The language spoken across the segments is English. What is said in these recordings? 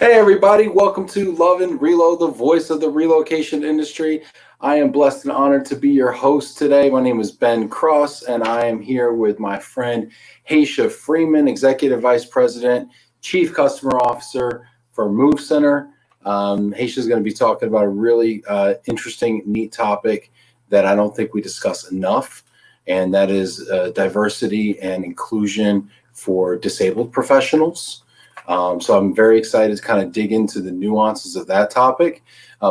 Hey everybody, welcome to Love and Reload, the voice of the relocation industry. I am blessed and honored to be your host today. My name is Ben Cross, and I am here with my friend Heisha Freeman, Executive Vice President, Chief Customer Officer for MoveCenter. Heisha is going to be talking about a really interesting, neat topic that I don't think we discuss enough, and that is diversity and inclusion for disabled professionals. So I'm very excited to kind of dig into the nuances of that topic.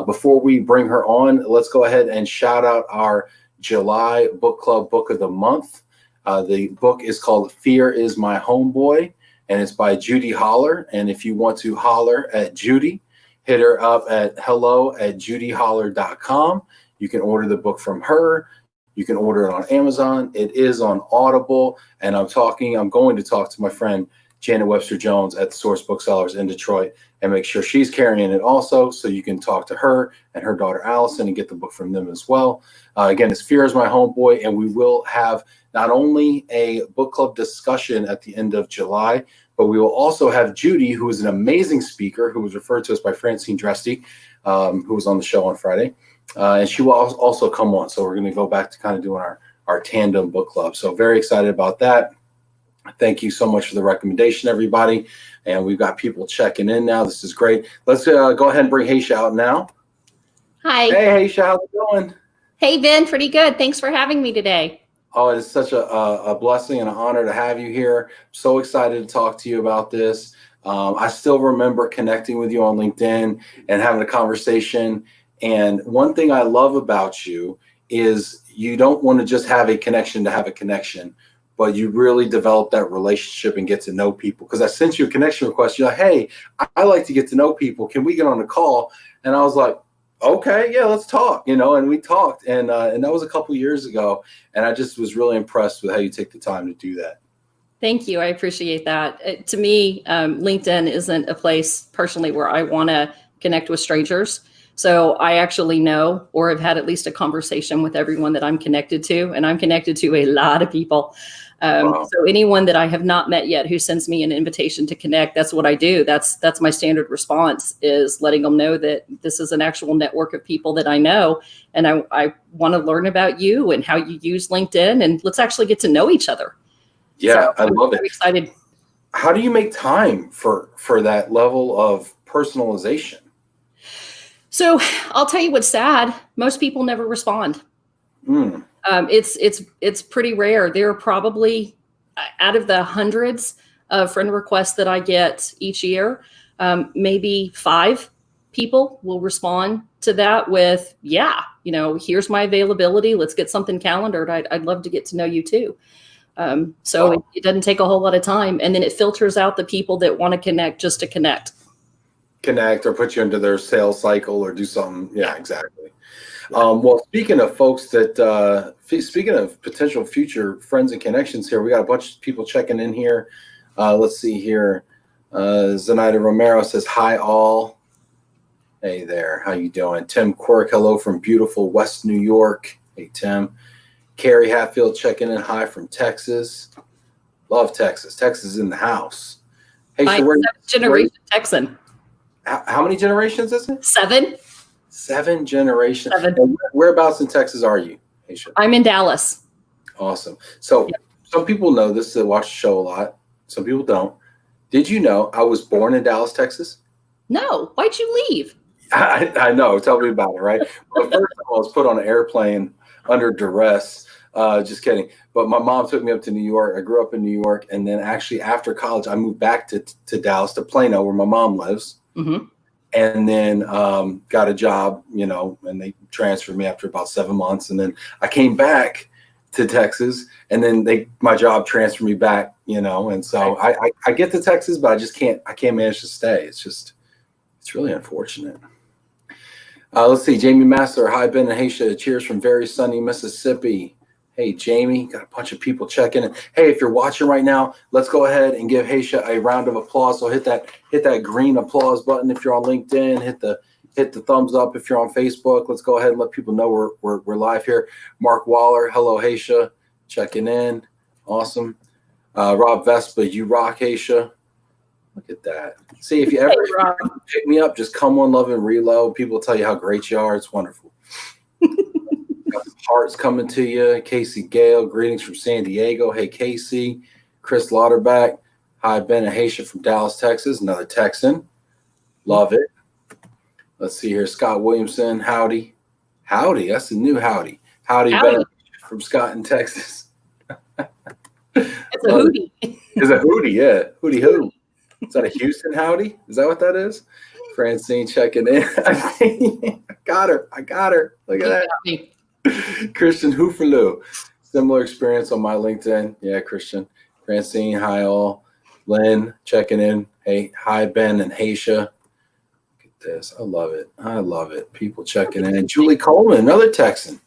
Before we bring her on, let's go ahead and shout out our July book club book of the month. The book is called Fear is My Homeboy, and it's by Judy Holler. And if you want to holler at Judy, hit her up at hello@judyholler.com. You can order the book from her. You can order it on Amazon. It is on Audible. And I'm going to talk to my friend Janet Webster Jones at the Source Booksellers in Detroit and make sure she's carrying it also, so you can talk to her and her daughter Allison and get the book from them as well. Again, it's Fear is My Homeboy, and we will have not only a book club discussion at the end of July, but we will also have Judy, who is an amazing speaker, who was referred to us by Francine Dresty, who was on the show on Friday, and she will also come on. So we're going to go back to kind of doing our tandem book club. So very excited about that. Thank you so much for the recommendation, everybody. And we've got people checking in now. This is great. Let's go ahead and bring Heisha out now. Hi. Hey, Heisha, how's it going? Hey, Ben, pretty good. Thanks for having me today. Oh, it is such a blessing and an honor to have you here. So excited to talk to you about this. I still remember connecting with you on LinkedIn and having a conversation. And one thing I love about you is you don't want to just have a connection to have a connection, but you really develop that relationship and get to know people. Because I sent you a connection request. You're like, hey, I like to get to know people. Can we get on a call? And I was like, okay, yeah, let's talk. And we talked. And that was a couple years ago. And I just was really impressed with how you take the time to do that. Thank you. I appreciate that. To me, LinkedIn isn't a place personally where I want to connect with strangers. So I actually know or have had at least a conversation with everyone that I'm connected to. And I'm connected to a lot of people. Wow. So anyone that I have not met yet who sends me an invitation to connect, that's what I do. That's my standard response, is letting them know that this is an actual network of people that I know. And I want to learn about you and how you use LinkedIn, and let's actually get to know each other. Yeah, so I love it. I'm excited. How do you make time for that level of personalization? So I'll tell you what's sad. Most people never respond. It's pretty rare. There are probably, out of the hundreds of friend requests that I get each year, maybe 5 people will respond to that with, yeah, here's my availability. Let's get something calendared. I'd love to get to know you too. So it doesn't take a whole lot of time. And then it filters out the people that want to connect just to connect or put you into their sales cycle or do something. Yeah, exactly. Well, speaking of folks speaking of potential future friends and connections here, we got a bunch of people checking in here. Let's see here. Zenaida Romero says, hi all. Hey there, how you doing? Tim Quirk, hello from beautiful West New York. Hey, Tim. Carrie Hatfield checking in, hi from Texas. Love Texas. Texas is in the house. Hey, so generation Texan. How many generations is it? 7. 7 generations. 7. And whereabouts in Texas are you, Heisha? I'm in Dallas. Awesome. So Some people know this that watch the show a lot. Some people don't. Did you know I was born in Dallas, Texas? No. Why'd you leave? I know. Tell me about it, right? Well, the first time I was put on an airplane under duress. Just kidding. But my mom took me up to New York. I grew up in New York. And then actually after college, I moved back to Dallas, to Plano, where my mom lives. Mm-hmm. And then got a job, and they transferred me after about 7 months. And then I came back to Texas, and then my job transferred me back, and so I get to Texas, but I can't manage to stay. It's really unfortunate. Let's see, Jamie Master, hi Ben and Heisha, cheers from very sunny Mississippi. Hey, Jamie, got a bunch of people checking in. Hey, if you're watching right now, let's go ahead and give Heisha a round of applause. So hit that green applause button if you're on LinkedIn. Hit the thumbs up if you're on Facebook. Let's go ahead and let people know we're live here. Mark Waller, hello, Look at that. See, if you ever pick me up, just come on Love and Reload. People will tell you how great you are. It's wonderful. Got some hearts coming to you. Casey Gale, greetings from San Diego. Hey, Casey. Chris Lauterbach. Hi, Ben and Heisha from Dallas, Texas. Another Texan. Love it. Let's see here. Scott Williamson. Howdy. Howdy. That's the new howdy. Howdy, Ben from Scott in Texas. It's a hootie. It's a hootie, yeah. Hootie hoo. Is that a Houston howdy? Is that what that is? Francine checking in. I got her. Look at that. Christian Hoofaloo. Similar experience on my LinkedIn. Yeah, Christian. Francine, hi all. Lynn checking in. Hey, hi Ben and Heisha. Look at this. I love it. I love it. People checking in. Julie Coleman, another Texan.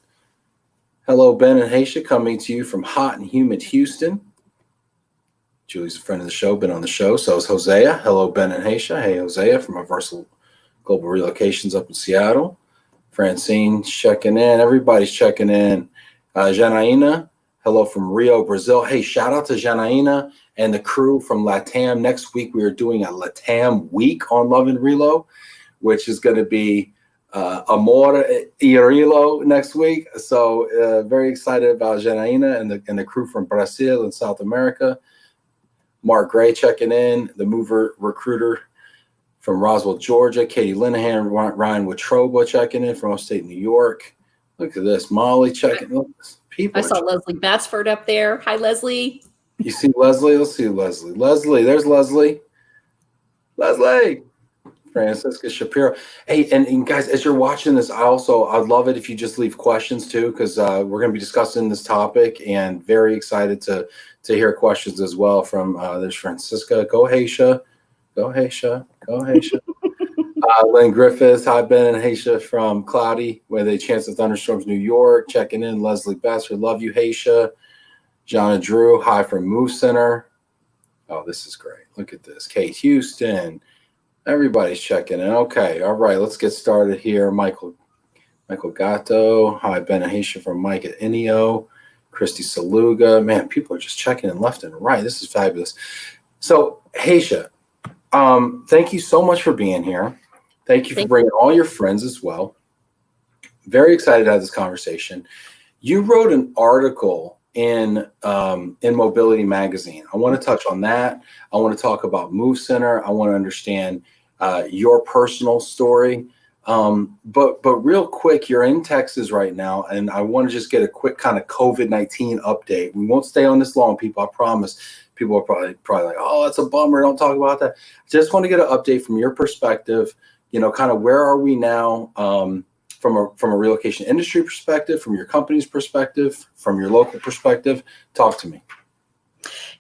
Hello, Ben and Heisha, coming to you from hot and humid Houston. Julie's a friend of the show, been on the show. So is Hosea. Hello, Ben and Heisha. Hey, Hosea from Universal Global Relocations up in Seattle. Francine checking in. Everybody's checking in. Janaína, hello from Rio, Brazil. Hey, shout out to Janaína and the crew from LATAM. Next week, we are doing a LATAM week on Love and Reload, which is going to be Amor y Relo next week. So very excited about Janaína and the crew from Brazil and South America. Mark Gray checking in, the mover recruiter from Roswell, Georgia. Katie Linehan, Ryan Watroba checking in from upstate New York. Look at this. Molly checking in. People. I saw Leslie Batsford up there. Hi, Leslie. You see Leslie? Let's see Leslie. Leslie, there's Leslie. Leslie. Francisca Shapiro. Hey, and guys, as you're watching this, I'd love it if you just leave questions too, because we're going to be discussing this topic and very excited to hear questions as well from there's Francisca. Go Heisha. Go Heisha. Go Heisha. Lynn Griffiths. Hi, Ben and Heisha from Cloudy, with a chance of thunderstorms, New York. Checking in. Leslie Bassford. Love you, Heisha. Jonna Drew. Hi from MoveCenter. Oh, this is great. Look at this. Kate Houston. Everybody's checking in. Okay. All right. Let's get started here. Michael Gatto. Hi, Ben and Heisha from Mike at Inio. Christy Saluga. Man, people are just checking in left and right. This is fabulous. So, Heisha, thank you so much for being here. Thank you for bringing all your friends as well. Very excited to have this conversation. You wrote an article in Mobility Magazine. I want to touch on that. I want to talk about MoveCenter. I want to understand your personal story. But real quick, you're in Texas right now, and I want to just get a quick kind of COVID-19 update. We won't stay on this long, people, I promise. People are probably like, oh, that's a bummer. Don't talk about that. Just want to get an update from your perspective, kind of where are we now from a relocation industry perspective, from your company's perspective, from your local perspective. Talk to me.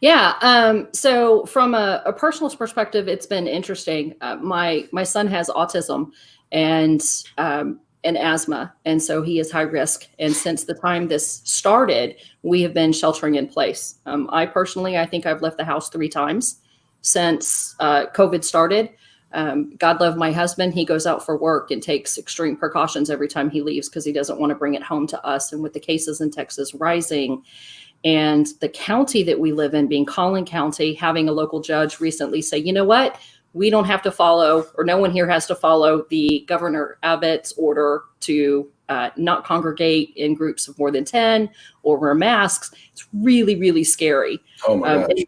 Yeah. So from a personal perspective, it's been interesting. My son has autism and asthma, and so he is high risk. And since the time this started, we have been sheltering in place. I personally, I think I've left the house 3 times since COVID started. God love my husband. He goes out for work and takes extreme precautions every time he leaves because he doesn't want to bring it home to us. And with the cases in Texas rising, and the county that we live in being Collin County, having a local judge recently say, you know what, we don't have to follow, or no one here has to follow the Governor Abbott's order to not congregate in groups of more than 10 or wear masks. It's really, really scary. Oh my gosh.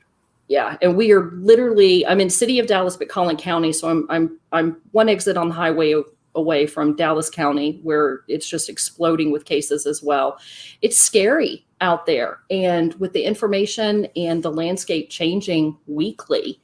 Yeah, and we are literally, I'm in city of Dallas, but Collin County. So I'm one exit on the highway away from Dallas County, where it's just exploding with cases as well. It's scary out there. And with the information and the landscape changing weekly,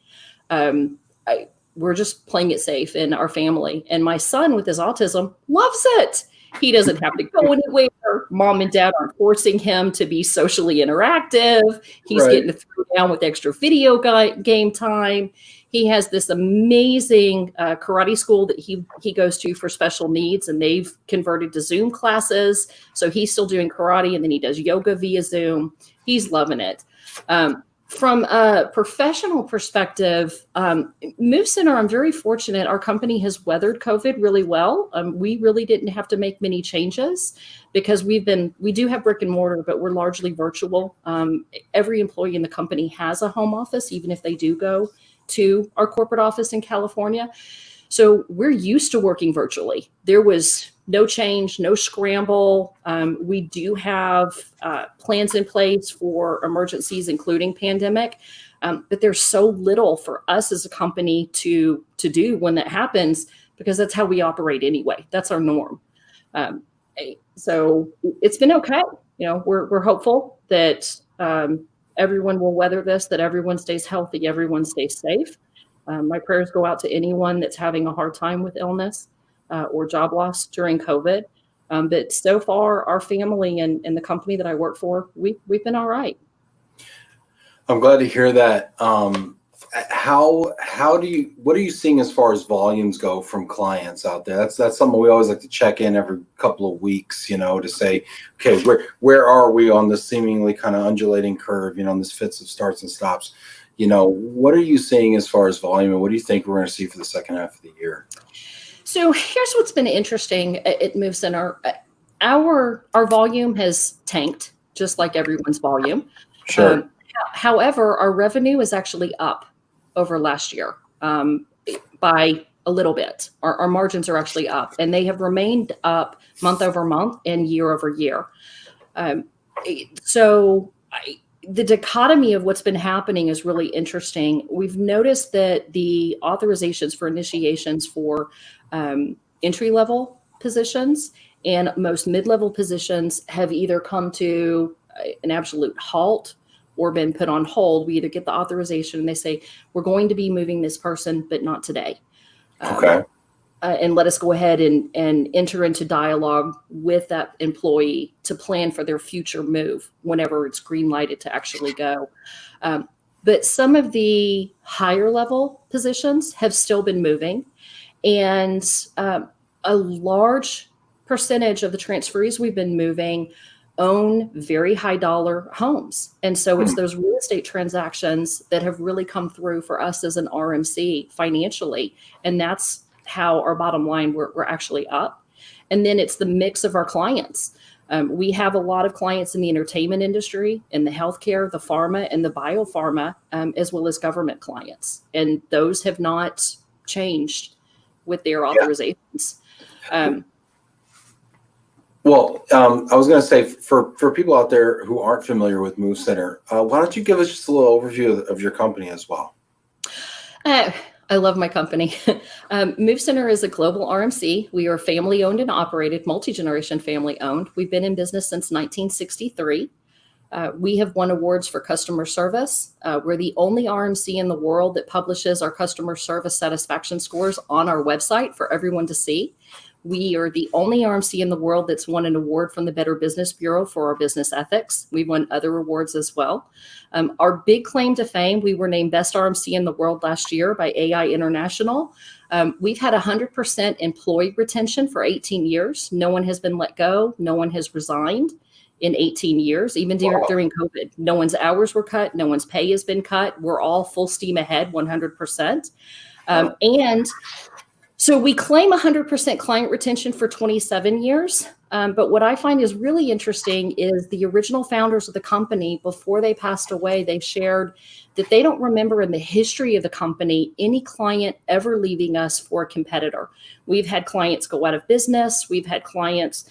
we're just playing it safe in our family. And my son with his autism loves it. He doesn't have to go anywhere. Mom and dad aren't forcing him to be socially interactive. He's getting to throw down with extra video game time. He has this amazing karate school that he goes to for special needs, and they've converted to Zoom classes. So he's still doing karate, and then he does yoga via Zoom. He's loving it. From a professional perspective, MoveCenter, I'm very fortunate. Our company has weathered COVID really well. We really didn't have to make many changes because we do have brick and mortar, but we're largely virtual. Every employee in the company has a home office, even if they do go to our corporate office in California. So we're used to working virtually. There was no change, no scramble. We do have plans in place for emergencies, including pandemic, but there's so little for us as a company to do when that happens, because that's how we operate anyway. That's our norm. So it's been okay. We're hopeful that everyone will weather this, that everyone stays healthy, everyone stays safe. My prayers go out to anyone that's having a hard time with illness or job loss during COVID. But so far, our family and the company that I work for, we've been all right. I'm glad to hear that. What are you seeing as far as volumes go from clients out there? That's something we always like to check in every couple of weeks, to say, okay, where are we on this seemingly kind of undulating curve, on this fits of starts and stops? What are you seeing as far as volume, and what do you think we're going to see for the second half of the year? So here's what's been interesting at MoveCenter. Our volume has tanked, just like everyone's volume. Sure. However, our revenue is actually up over last year by a little bit. Our margins are actually up, and they have remained up month over month and year over year. The dichotomy of what's been happening is really interesting. We've noticed that the authorizations for initiations for entry-level positions and most mid-level positions have either come to an absolute halt or been put on hold. We either get the authorization and they say, we're going to be moving this person, but not today. Okay. And let us go ahead and enter into dialogue with that employee to plan for their future move whenever it's green lighted to actually go. But some of the higher level positions have still been moving, and a large percentage of the transferees we've been moving own very high dollar homes. And so it's those real estate transactions that have really come through for us as an RMC financially. And that's how our bottom line, we're actually up. And then it's the mix of our clients. We have a lot of clients in the entertainment industry, in the healthcare, the pharma, and the biopharma, as well as government clients. And those have not changed with their authorizations. Well, I was going to say, for people out there who aren't familiar with MoveCenter, why don't you give us just a little overview of your company as well? I love my company. MoveCenter is a global RMC. We are family owned and operated, multi-generation family owned. We've been in business since 1963. We have won awards for customer service. We're the only RMC in the world that publishes our customer service satisfaction scores on our website for everyone to see. We are the only RMC in the world that's won an award from the Better Business Bureau for our business ethics. We've won other awards as well. Our big claim to fame, we were named Best RMC in the world last year by AI International. We've had 100% employee retention for 18 years. No one has been let go. No one has resigned in 18 years, even during COVID. No one's hours were cut. No one's pay has been cut. We're all full steam ahead, 100%. And so we claim 100% client retention for 27 years. But what I find is really interesting is the original founders of the company, before they passed away, they shared that they don't remember in the history of the company any client ever leaving us for a competitor. We've had clients go out of business. We've had clients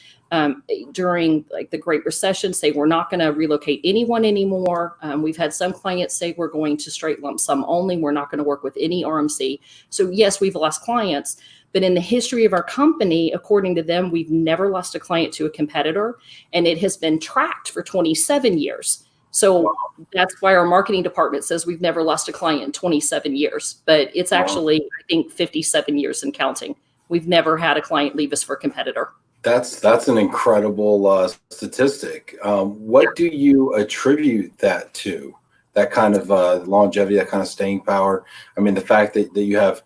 during the Great Recession say we're not going to relocate anyone anymore. We've had some clients say we're going to straight lump sum only. We're not going to work with any RMC. So yes, we've lost clients, but in the history of our company, according to them, we've never lost a client to a competitor, and it has been tracked for 27 years. So that's why our marketing department says we've never lost a client in 27 years, but it's actually, I think, 57 years and counting. We've never had a client leave us for a competitor. That's an incredible statistic. What do you attribute that to? That kind of longevity, that kind of staying power? I mean, the fact that you have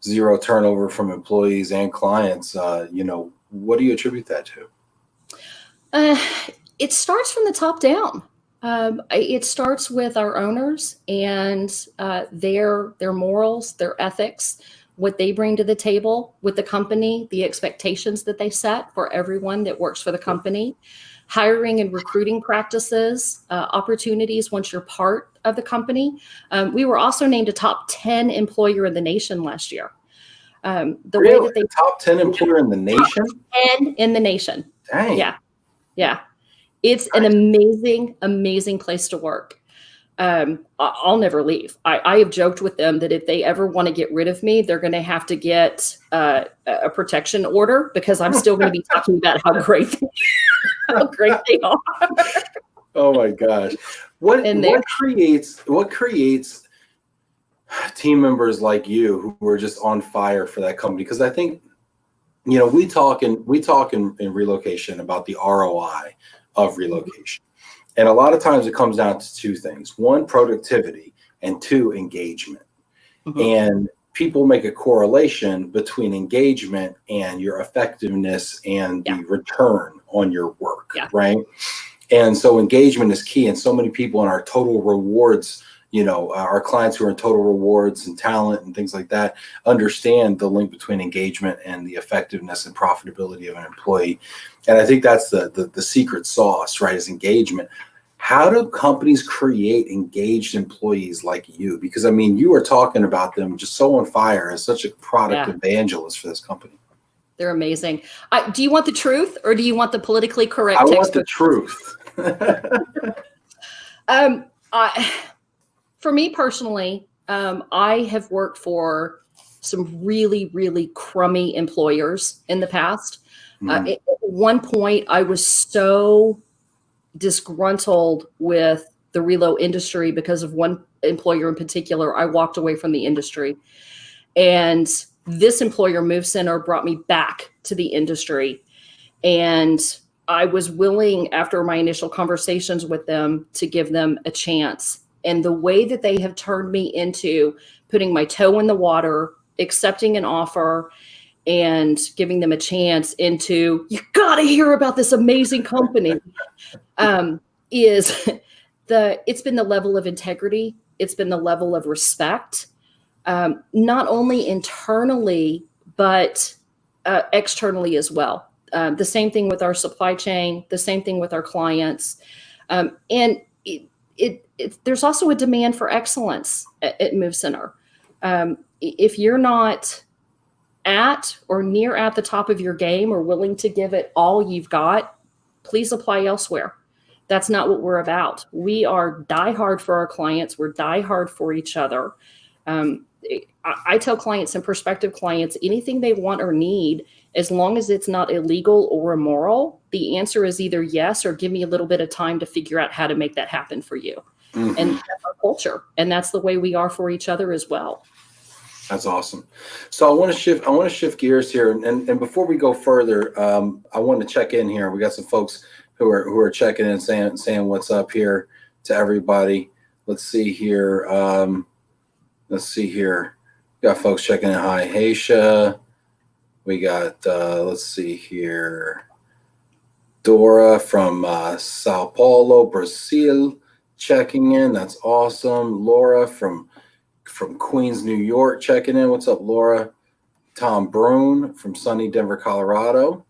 zero turnover from employees and clients, what do you attribute that to? It starts from the top down. It starts with our owners and their morals, their ethics. what they bring to the table with the company, the expectations that they set for everyone that works for the company, hiring and recruiting practices, opportunities once you're part of the company. We were also named a top 10 employer in the nation last year. The way that they top 10 employer in the nation? 10 in the nation. Dang. Yeah. Yeah. It's an amazing, amazing place to work. I'll never leave. I have joked with them that if they ever want to get rid of me, they're going to have to get a protection order, because I'm still going to be talking about how great they are. Oh my gosh. What creates team members like you who are just on fire for that company? Because I think, we talk in relocation about the ROI of relocation. And a lot of times it comes down to two things: one, productivity, and two, engagement. Mm-hmm. And people make a correlation between engagement and your effectiveness and the return on your work, right? And so engagement is key. And so many people in our total rewards, our clients who are in total rewards and talent and things like that, understand the link between engagement and the effectiveness and profitability of an employee. And I think that's the secret sauce, right, is engagement. How do companies create engaged employees like you? Because, you are talking about them just so on fire as such a product evangelist for this company. They're amazing. Do you want the truth, or do you want the politically correct? I want the truth. For me personally, I have worked for some really, really crummy employers in the past. At one point, I was so disgruntled with the relo industry because of one employer in particular. I walked away from the industry, and this employer, MoveCenter, brought me back to the industry. And I was willing, after my initial conversations with them, to give them a chance. And the way that they have turned me into putting my toe in the water, accepting an offer, and giving them a chance into, you got to hear about this amazing company, it's been the level of integrity. It's been the level of respect, not only internally, but externally as well. The same thing with our supply chain, the same thing with our clients. And there's also a demand for excellence at MoveCenter. If you're not at or near at the top of your game or willing to give it all you've got, please apply elsewhere. That's not what we're about. We are die hard for our clients. We're die hard for each other. I tell clients and prospective clients, anything they want or need, as long as it's not illegal or immoral, the answer is either yes or give me a little bit of time to figure out how to make that happen for you. Mm-hmm. And that's our culture. And that's the way we are for each other as well. That's awesome. So I want to shift gears here. And before we go further, I want to check in here. We got some folks who are checking in, saying what's up here to everybody. Let's see here. We got folks checking in. Hi, Heisha. We got, let's see here, Dora from Sao Paulo, Brazil, checking in. That's awesome. Laura from Queens, New York, checking in. What's up, Laura? Tom Brune from sunny Denver, Colorado.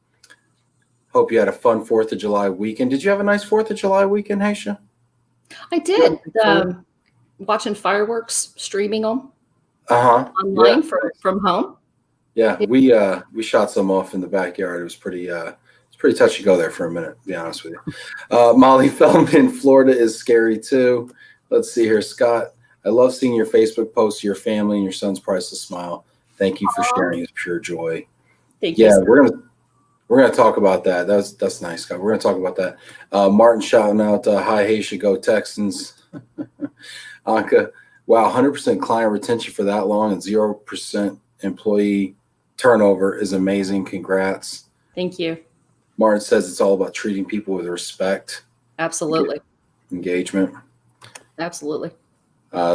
Hope you had a fun 4th of July weekend. Did you have a nice 4th of July weekend, Heisha? I did. Watching fireworks, streaming them online from home. Yeah, we shot some off in the backyard. It was pretty touch and go there for a minute, to be honest with you. Molly Feldman, Florida is scary too. Let's see here, Scott. I love seeing your Facebook posts, your family, and your son's priceless smile. Thank you for sharing. It's pure joy. Thank you. Yeah, we're gonna talk about that. That's nice, Scott. We're gonna talk about that. Martin shouting out, "Hi, Heisha, go Texans." Anka, wow, 100% client retention for that long and 0% employee turnover is amazing. Congrats. Thank you. Martin says it's all about treating people with respect. Absolutely. Engagement. Absolutely.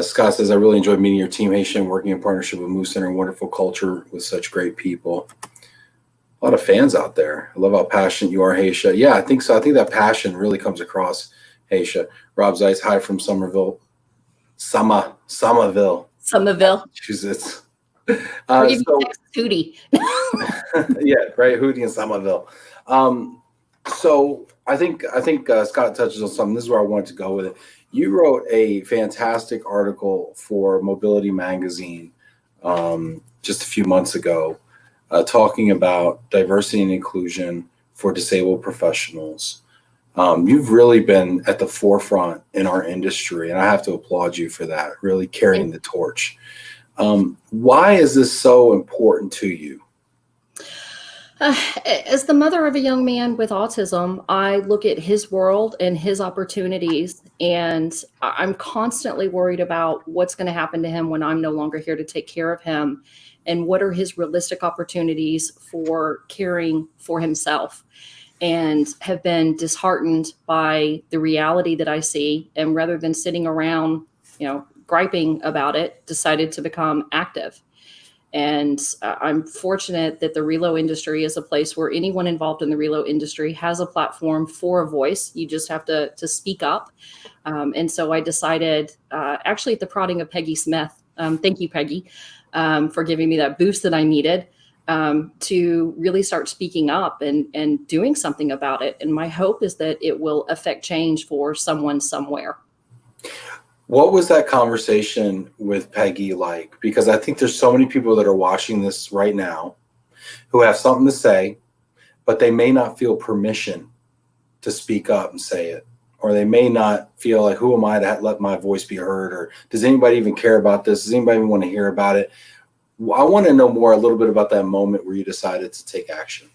Scott says, I really enjoyed meeting your team, Heisha, and working in partnership with MoveCenter, wonderful culture with such great people. A lot of fans out there. I love how passionate you are, Heisha. Yeah, I think so. I think that passion really comes across, Heisha. Rob Zeiss, hi from Somerville. Somerville. Massachusetts. Or give you So Texas Hootie. yeah, right, Hootie and Somerville. So I think Scott touches on something. This is where I wanted to go with it. You wrote a fantastic article for Mobility Magazine just a few months ago, talking about diversity and inclusion for disabled professionals. You've really been at the forefront in our industry, and I have to applaud you for that, really carrying the torch. Why is this so important to you? As the mother of a young man with autism, I look at his world and his opportunities, and I'm constantly worried about what's going to happen to him when I'm no longer here to take care of him, and what are his realistic opportunities for caring for himself, and have been disheartened by the reality that I see. And rather than sitting around, griping about it, decided to become active. And I'm fortunate that the relo industry is a place where anyone involved in the relo industry has a platform for a voice. You just have to speak up. And so I decided, actually at the prodding of Peggy Smith, thank you, Peggy, for giving me that boost that I needed, to really start speaking up and doing something about it. And my hope is that it will affect change for someone somewhere. What was that conversation with Peggy like? Because I think there's so many people that are watching this right now who have something to say, but they may not feel permission to speak up and say it. Or they may not feel like, who am I to let my voice be heard? Or does anybody even care about this? Does anybody even want to hear about it? I want to know more a little bit about that moment where you decided to take action.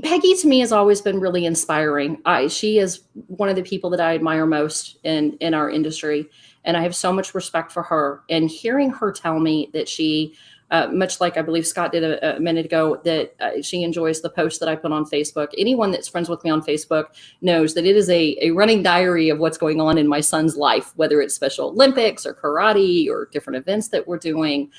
Peggy to me has always been really inspiring. She is one of the people that I admire most in our industry, and I have so much respect for her. And hearing her tell me that she, much like I believe Scott did a minute ago, that she enjoys the post that I put on Facebook. Anyone that's friends with me on Facebook knows that it is a running diary of what's going on in my son's life, whether it's Special Olympics or karate or different events that we're doing.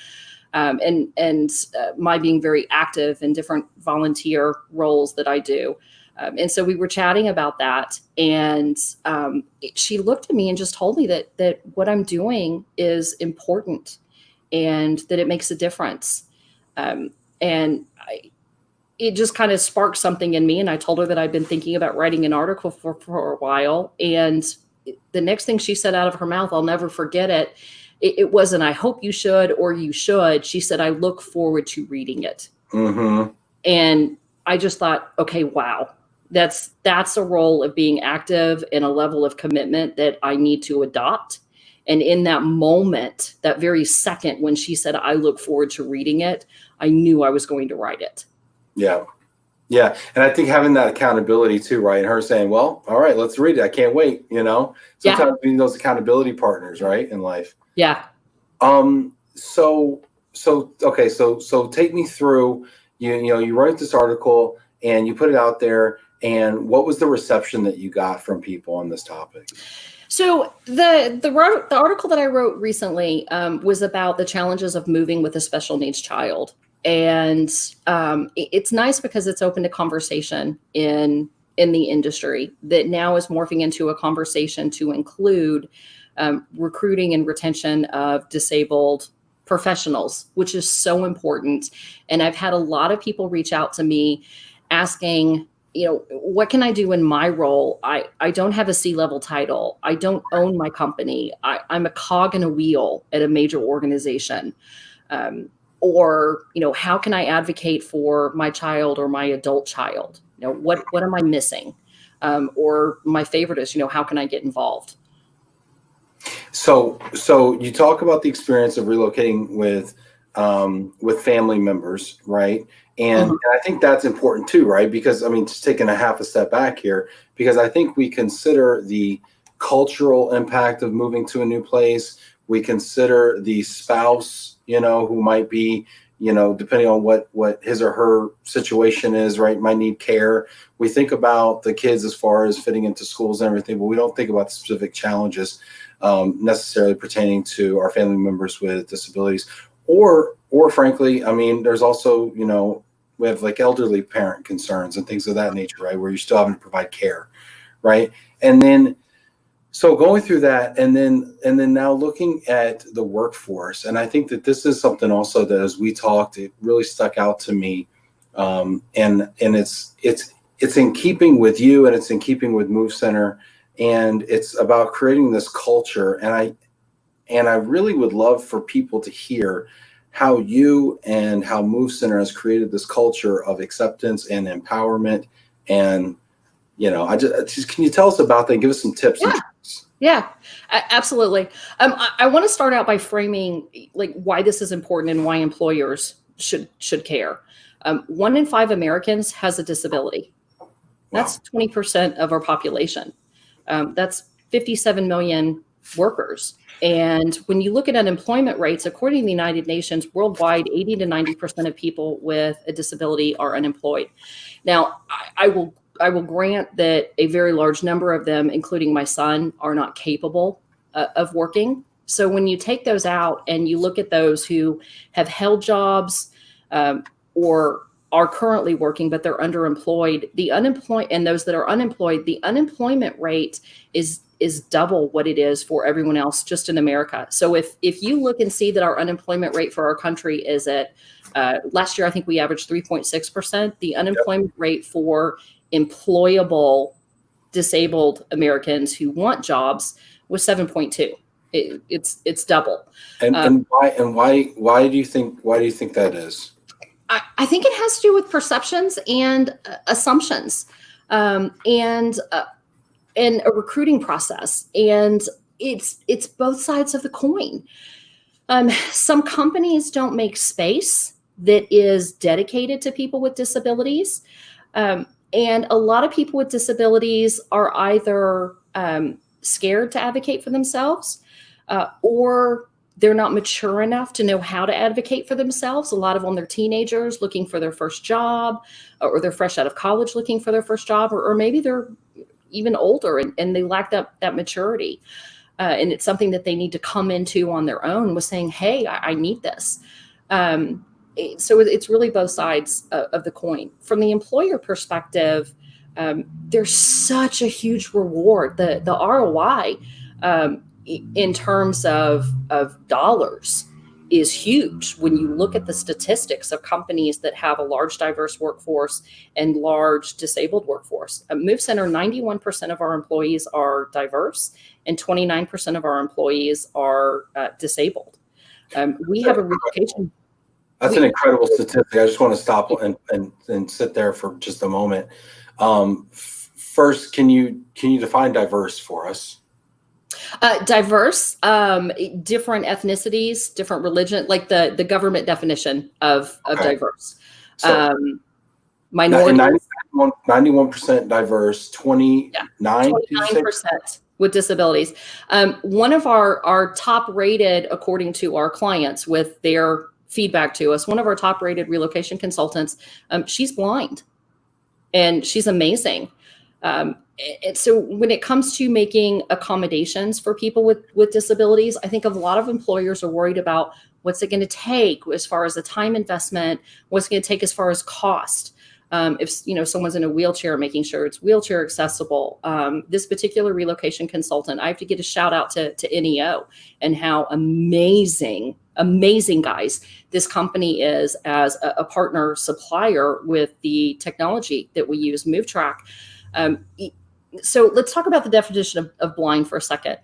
And my being very active in different volunteer roles that I do. And so we were chatting about that, and she looked at me and just told me that what I'm doing is important and that it makes a difference. And it just kind of sparked something in me. And I told her that I'd been thinking about writing an article for a while. And the next thing she said out of her mouth, I'll never forget it. It wasn't, I hope you should, or you should. She said, I look forward to reading it. Mm-hmm. And I just thought, okay, wow, that's a role of being active and a level of commitment that I need to adopt. And in that moment, that very second when she said, I look forward to reading it, I knew I was going to write it. Yeah. Yeah. And I think having that accountability too, right? And her saying, well, all right, let's read it. I can't wait. Sometimes we need those accountability partners, right, in life. Yeah. So take me through, you wrote this article and you put it out there, and what was the reception that you got from people on this topic? So the article that I wrote recently was about the challenges of moving with a special needs child. And it's nice because it's open to conversation in the industry that now is morphing into a conversation to include recruiting and retention of disabled professionals, which is so important. And I've had a lot of people reach out to me asking, what can I do in my role? I don't have a C-level title. I don't own my company. I'm a cog in a wheel at a major organization. Or, how can I advocate for my child or my adult child? What am I missing? Or my favorite is, how can I get involved? So you talk about the experience of relocating with family members, right? And I think that's important too, right? Because just taking a half a step back here, because I think we consider the cultural impact of moving to a new place. We consider the spouse, who might be, depending on what his or her situation is, right, might need care. We think about the kids as far as fitting into schools and everything, but we don't think about the specific challenges necessarily pertaining to our family members with disabilities, or frankly, there's also, we have like elderly parent concerns and things of that nature, right, where you're still having to provide care, right? And then, So going through that, and then now looking at the workforce, and I think that this is something also that as we talked, it really stuck out to me, and it's in keeping with you, and it's in keeping with MoveCenter, and it's about creating this culture. And I really would love for people to hear how you and how MoveCenter has created this culture of acceptance and empowerment. And I just can you tell us about that? Give us some tips. Yeah. Yeah, absolutely. I want to start out by framing like why this is important and why employers should care. 1 in 5 Americans has a disability. That's 20% of our population. That's 57 million workers. And when you look at unemployment rates, according to the United Nations, worldwide, 80 to 90% of people with a disability are unemployed. Now, I will grant that a very large number of them, including my son, are not capable of working. So when you take those out and you look at those who have held jobs or are currently working, but they're underemployed, and those that are unemployed, the unemployment rate is double what it is for everyone else just in America. So if you look and see that our unemployment rate for our country is at, last year, I think we averaged 3.6%, the unemployment rate for employable disabled Americans who want jobs was 7.2. It's double. And why do you think that is? I think it has to do with perceptions and assumptions, and a recruiting process, and it's both sides of the coin. Some companies don't make space that is dedicated to people with disabilities. And a lot of people with disabilities are either scared to advocate for themselves, or they're not mature enough to know how to advocate for themselves. A lot of them, they're teenagers looking for their first job, or they're fresh out of college looking for their first job, or maybe they're even older and they lack that maturity. And it's something that they need to come into on their own with saying, hey, I need this. So it's really both sides of the coin. From the employer perspective, there's such a huge reward. The ROI in terms of dollars is huge when you look at the statistics of companies that have a large diverse workforce and large disabled workforce. At MoveCenter, 91% of our employees are diverse and 29% of our employees are disabled. We have a relocation. That's an incredible statistic. I just want to stop and sit there for just a moment. First, can you define diverse for us? Diverse, different ethnicities, different religion, like the government definition of diverse. So, minorities. 91% diverse, 29% with disabilities. One of our top rated, according to our clients with their feedback to us, one of our top rated relocation consultants, she's blind and she's amazing. And so when it comes to making accommodations for people with disabilities, I think a lot of employers are worried about what's it going to take as far as the time investment, what's it going to take as far as cost. If someone's in a wheelchair, making sure it's wheelchair accessible. This particular relocation consultant, I have to give a shout out to NEO and how amazing guys this company is as a partner supplier with the technology that we use, MoveTrack. So let's talk about the definition of blind for a second.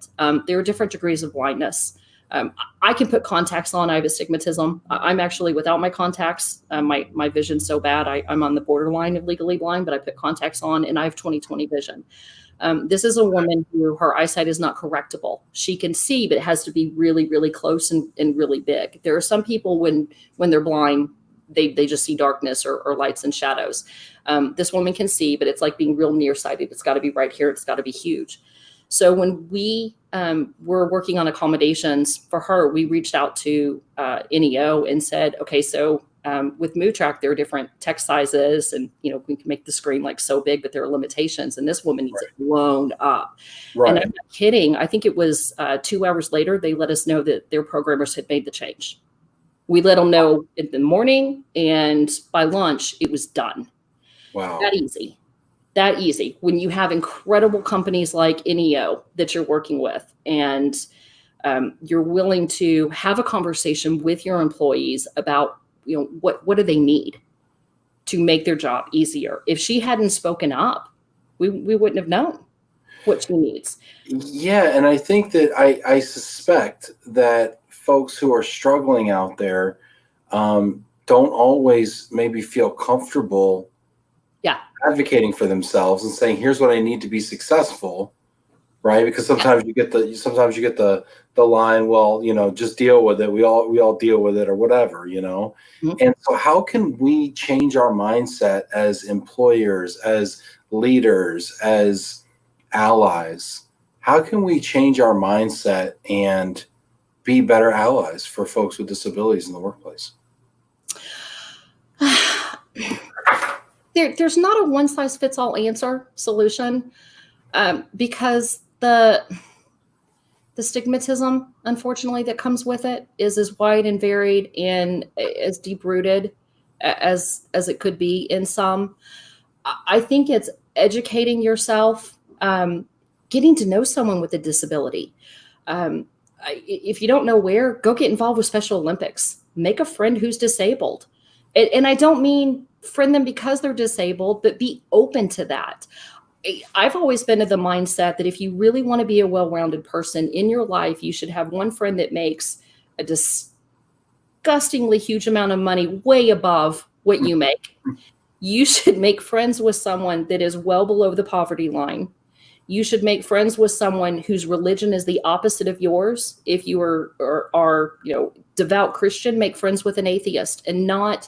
There are different degrees of blindness. I can put contacts on. I have astigmatism. I'm actually without my contacts. My vision's so bad. I'm on the borderline of legally blind, but I put contacts on and I have 20/20 vision. This is a woman who her eyesight is not correctable. She can see, but it has to be really, really close and really big. There are some people when they're blind, they just see darkness or lights and shadows. This woman can see, but it's like being real nearsighted. It's got to be right here. It's got to be huge. So when we were working on accommodations for her, we reached out to NEO and said, okay, so with MoveTrack, there are different text sizes and, we can make the screen like so big, but there are limitations. And this woman needs it blown up. Right. And I'm not kidding. I think it was 2 hours later, they let us know that their programmers had made the change. We let them know in the morning, and by lunch, it was done. Wow. That easy. that easy when you have incredible companies like NEO that you're working with, and you're willing to have a conversation with your employees about, what do they need to make their job easier. If she hadn't spoken up, we wouldn't have known what she needs. Yeah, and I think that I suspect that folks who are struggling out there don't always maybe feel comfortable advocating for themselves and saying, here's what I need to be successful, right? Because sometimes you get the line, well, just deal with it. We all deal with it or whatever, Mm-hmm. And so how can we change our mindset as employers, as leaders, as allies? How can we change our mindset and be better allies for folks with disabilities in the workplace? There's not a one-size-fits-all answer solution, because the stigmatism, unfortunately, that comes with it is as wide and varied and as deep-rooted as it could be in some. I think it's educating yourself, getting to know someone with a disability. If you don't know where, go get involved with Special Olympics. Make a friend who's disabled. And I don't mean friend them because they're disabled, but be open to that. I've always been of the mindset that if you really want to be a well-rounded person in your life, you should have one friend that makes a disgustingly huge amount of money, way above what you make. You should make friends with someone that is well below the poverty line. You should make friends with someone whose religion is the opposite of yours. If you are devout Christian, make friends with an atheist, and not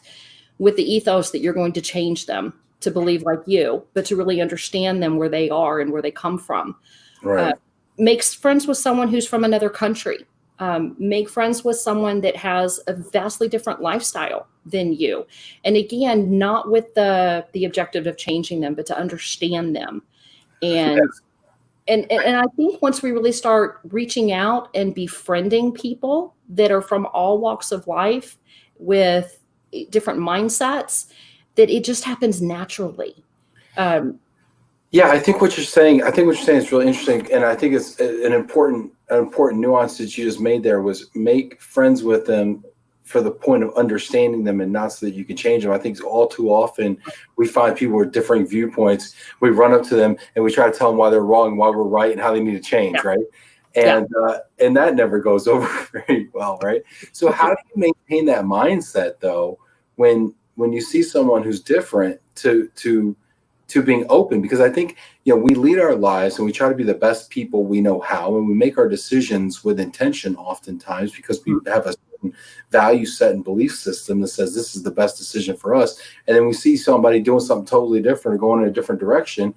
with the ethos that you're going to change them to believe like you, but to really understand them where they are and where they come from. Right. Make friends with someone who's from another country. Make friends with someone that has a vastly different lifestyle than you. And again, not with the objective of changing them, but to understand them. And I think once we really start reaching out and befriending people that are from all walks of life with different mindsets, that it just happens naturally. Yeah, I think what you're saying is really interesting, and I think it's an important nuance that you just made there was make friends with them for the point of understanding them and not so that you can change them. I think all too often we find people with differing viewpoints. We run up to them and we try to tell them why they're wrong, why we're right, and how they need to change, right? And that never goes over very well, right? So how do you maintain that mindset though when you see someone who's different to being open? Because I think we lead our lives and we try to be the best people we know how, and we make our decisions with intention oftentimes because we have a certain value set and belief system that says this is the best decision for us, and then we see somebody doing something totally different or going in a different direction,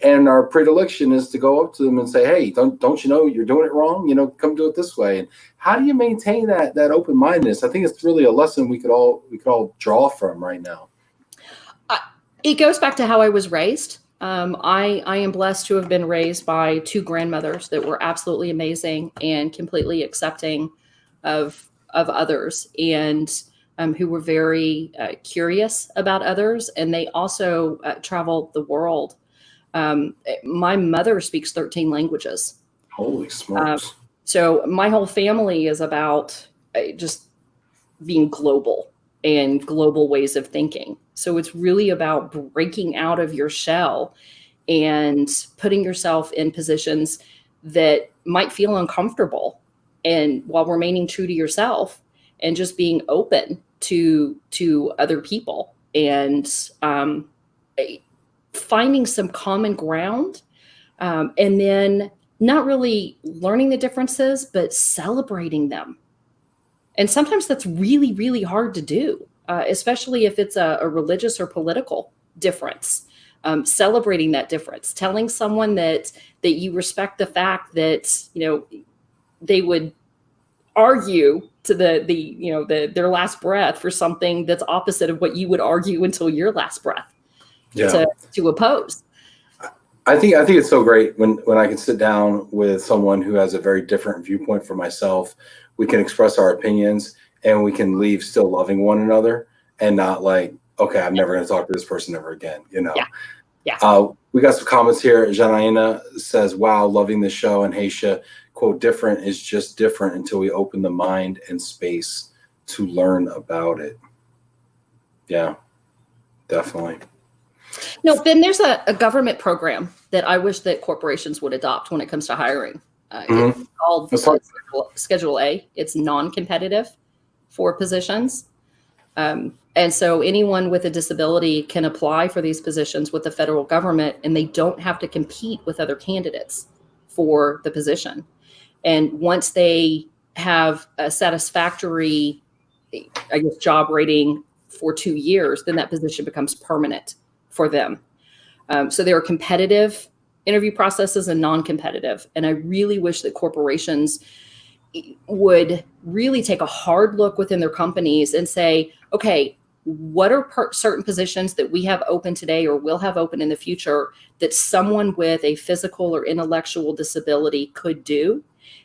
and our predilection is to go up to them and say, hey, don't you know you're doing it wrong? Come do it this way. And how do you maintain that open-mindedness? I think it's really a lesson we could all draw from right now. It goes back to how I was raised. I am blessed to have been raised by two grandmothers that were absolutely amazing and completely accepting of others, and who were very curious about others. And they also traveled the world. My mother speaks 13 languages. Holy smokes. So my whole family is about just being global and global ways of thinking. So it's really about breaking out of your shell and putting yourself in positions that might feel uncomfortable, and while remaining true to yourself and just being open to other people, and finding some common ground, and then not really learning the differences, but celebrating them. And sometimes that's really, really hard to do, especially if it's a religious or political difference. Celebrating that difference, telling someone that you respect the fact that they would argue to their last breath for something that's opposite of what you would argue until your last breath to oppose. I think it's so great when I can sit down with someone who has a very different viewpoint from myself. We can express our opinions and we can leave still loving one another and not like, okay, I'm never going to talk to this person ever again. Yeah. Yeah. We got some comments here. Janaina says, wow, loving the show. And Heisha, quote, different is just different until we open the mind and space to learn about it. Yeah, definitely. No, Ben, there's a government program that I wish that corporations would adopt when it comes to hiring. It's called Schedule A. It's non-competitive for positions. And so anyone with a disability can apply for these positions with the federal government, and they don't have to compete with other candidates for the position. And once they have a satisfactory, I guess, job rating for 2 years, then that position becomes permanent for them. So there are competitive interview processes and non-competitive. And I really wish that corporations would really take a hard look within their companies and say, okay, what are certain positions that we have open today or will have open in the future that someone with a physical or intellectual disability could do?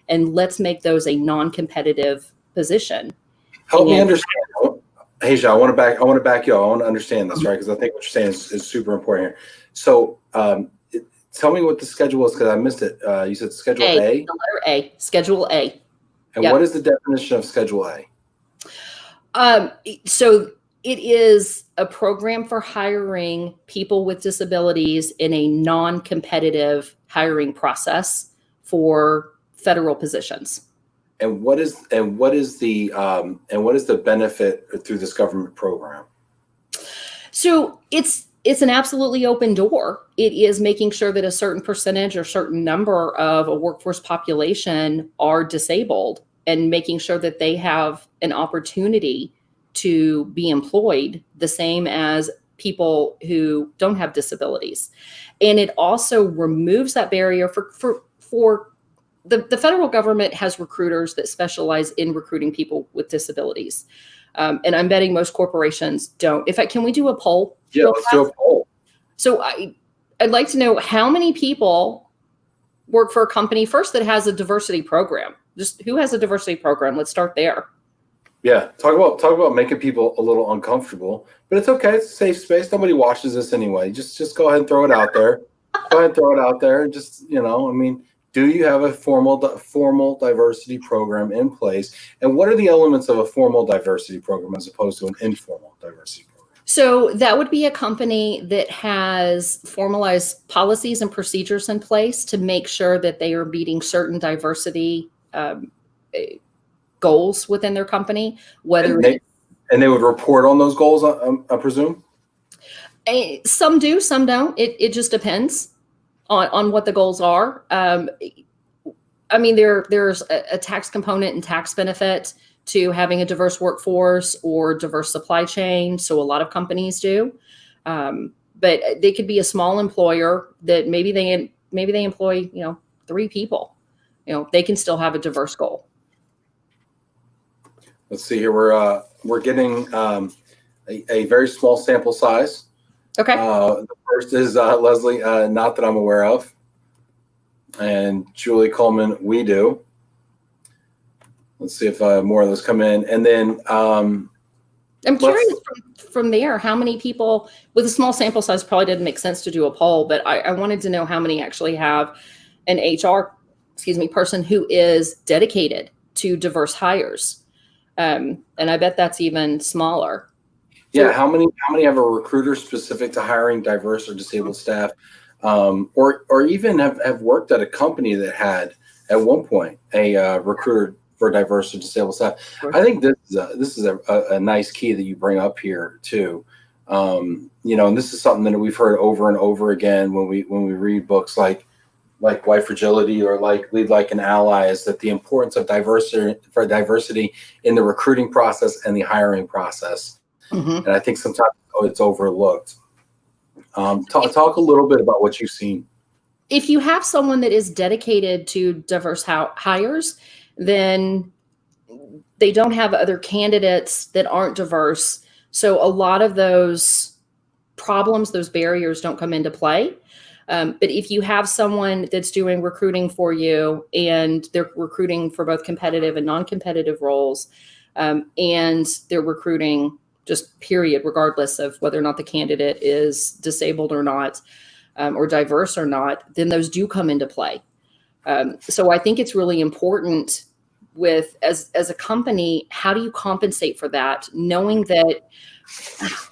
And let's make those a non-competitive position. Help me understand. Heisha, I want to back you up. I want to understand this, right? Because I think what you're saying is super important here. So tell me what the schedule is, because I missed it. You said Schedule A? The letter A, Schedule A. And what is the definition of Schedule A? So it is a program for hiring people with disabilities in a non-competitive hiring process for federal positions. And what is the benefit through this government program? So it's an absolutely open door. It is making sure that a certain percentage or certain number of a workforce population are disabled, and making sure that they have an opportunity to be employed the same as people who don't have disabilities. And it also removes that barrier for the federal government has recruiters that specialize in recruiting people with disabilities. And I'm betting most corporations don't. In fact, can we do a poll? Yeah, let's do a poll. So I'd like to know how many people work for a company first that has a diversity program. Just who has a diversity program? Let's start there. Yeah, talk about making people a little uncomfortable, but it's okay. It's a safe space. Nobody watches this anyway. Just go ahead and throw it out there. Go ahead and throw it out there. Just, I mean, do you have a formal diversity program in place? And what are the elements of a formal diversity program as opposed to an informal diversity program? So that would be a company that has formalized policies and procedures in place to make sure that they are meeting certain diversity goals within their company. Whether and they would report on those goals, I presume? Some do, some don't. It just depends on what the goals are. I mean, there's a tax component and tax benefit to having a diverse workforce or diverse supply chain. So a lot of companies do. But they could be a small employer that maybe they employ, 3 people. They can still have a diverse goal. Let's see here. We're getting a very small sample size. Okay. The first is Leslie, not that I'm aware of, and Julie Coleman, we do. Let's see if more of those come in, and then I'm curious from there how many people with a small sample size. Probably didn't make sense to do a poll, but I wanted to know how many actually have an HR, person who is dedicated to diverse hires. And I bet that's even smaller. Yeah, how many have a recruiter specific to hiring diverse or disabled staff, or even have worked at a company that had at one point a recruiter for diverse or disabled staff? I think this is a nice key that you bring up here too. And this is something that we've heard over and over again when we read books like White Fragility or like Lead Like an Ally, is that the importance of diversity in the recruiting process and the hiring process. Mm-hmm. And I think sometimes it's overlooked. Talk a little bit about what you've seen. If you have someone that is dedicated to diverse hires, then they don't have other candidates that aren't diverse. So a lot of those problems, those barriers don't come into play. But if you have someone that's doing recruiting for you and they're recruiting for both competitive and non-competitive roles, and they're recruiting just period, regardless of whether or not the candidate is disabled or not, or diverse or not, then those do come into play. So I think it's really important with, as a company, how do you compensate for that? Knowing that,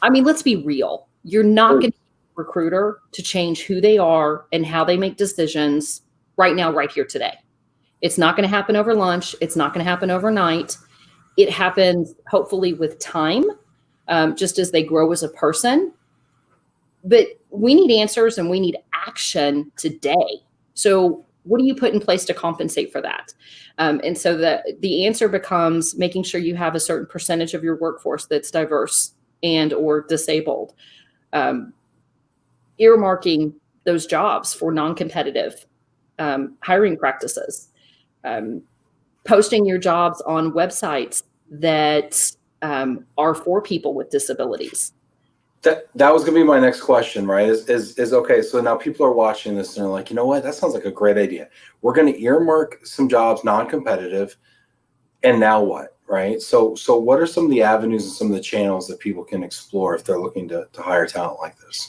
I mean, let's be real. You're not going to get a recruiter to change who they are and how they make decisions right now, right here today. It's not going to happen over lunch. It's not going to happen overnight. It happens hopefully with time, just as they grow as a person. But we need answers and we need action today. So what do you put in place to compensate for that? And so the answer becomes making sure you have a certain percentage of your workforce that's diverse and or disabled, earmarking those jobs for non-competitive hiring practices, posting your jobs on websites that are for people with disabilities. That was going to be my next question, right? Is okay. So now people are watching this and they're like, you know what? That sounds like a great idea. We're going to earmark some jobs, non-competitive, and now what, right? So what are some of the avenues and some of the channels that people can explore if they're looking to hire talent like this?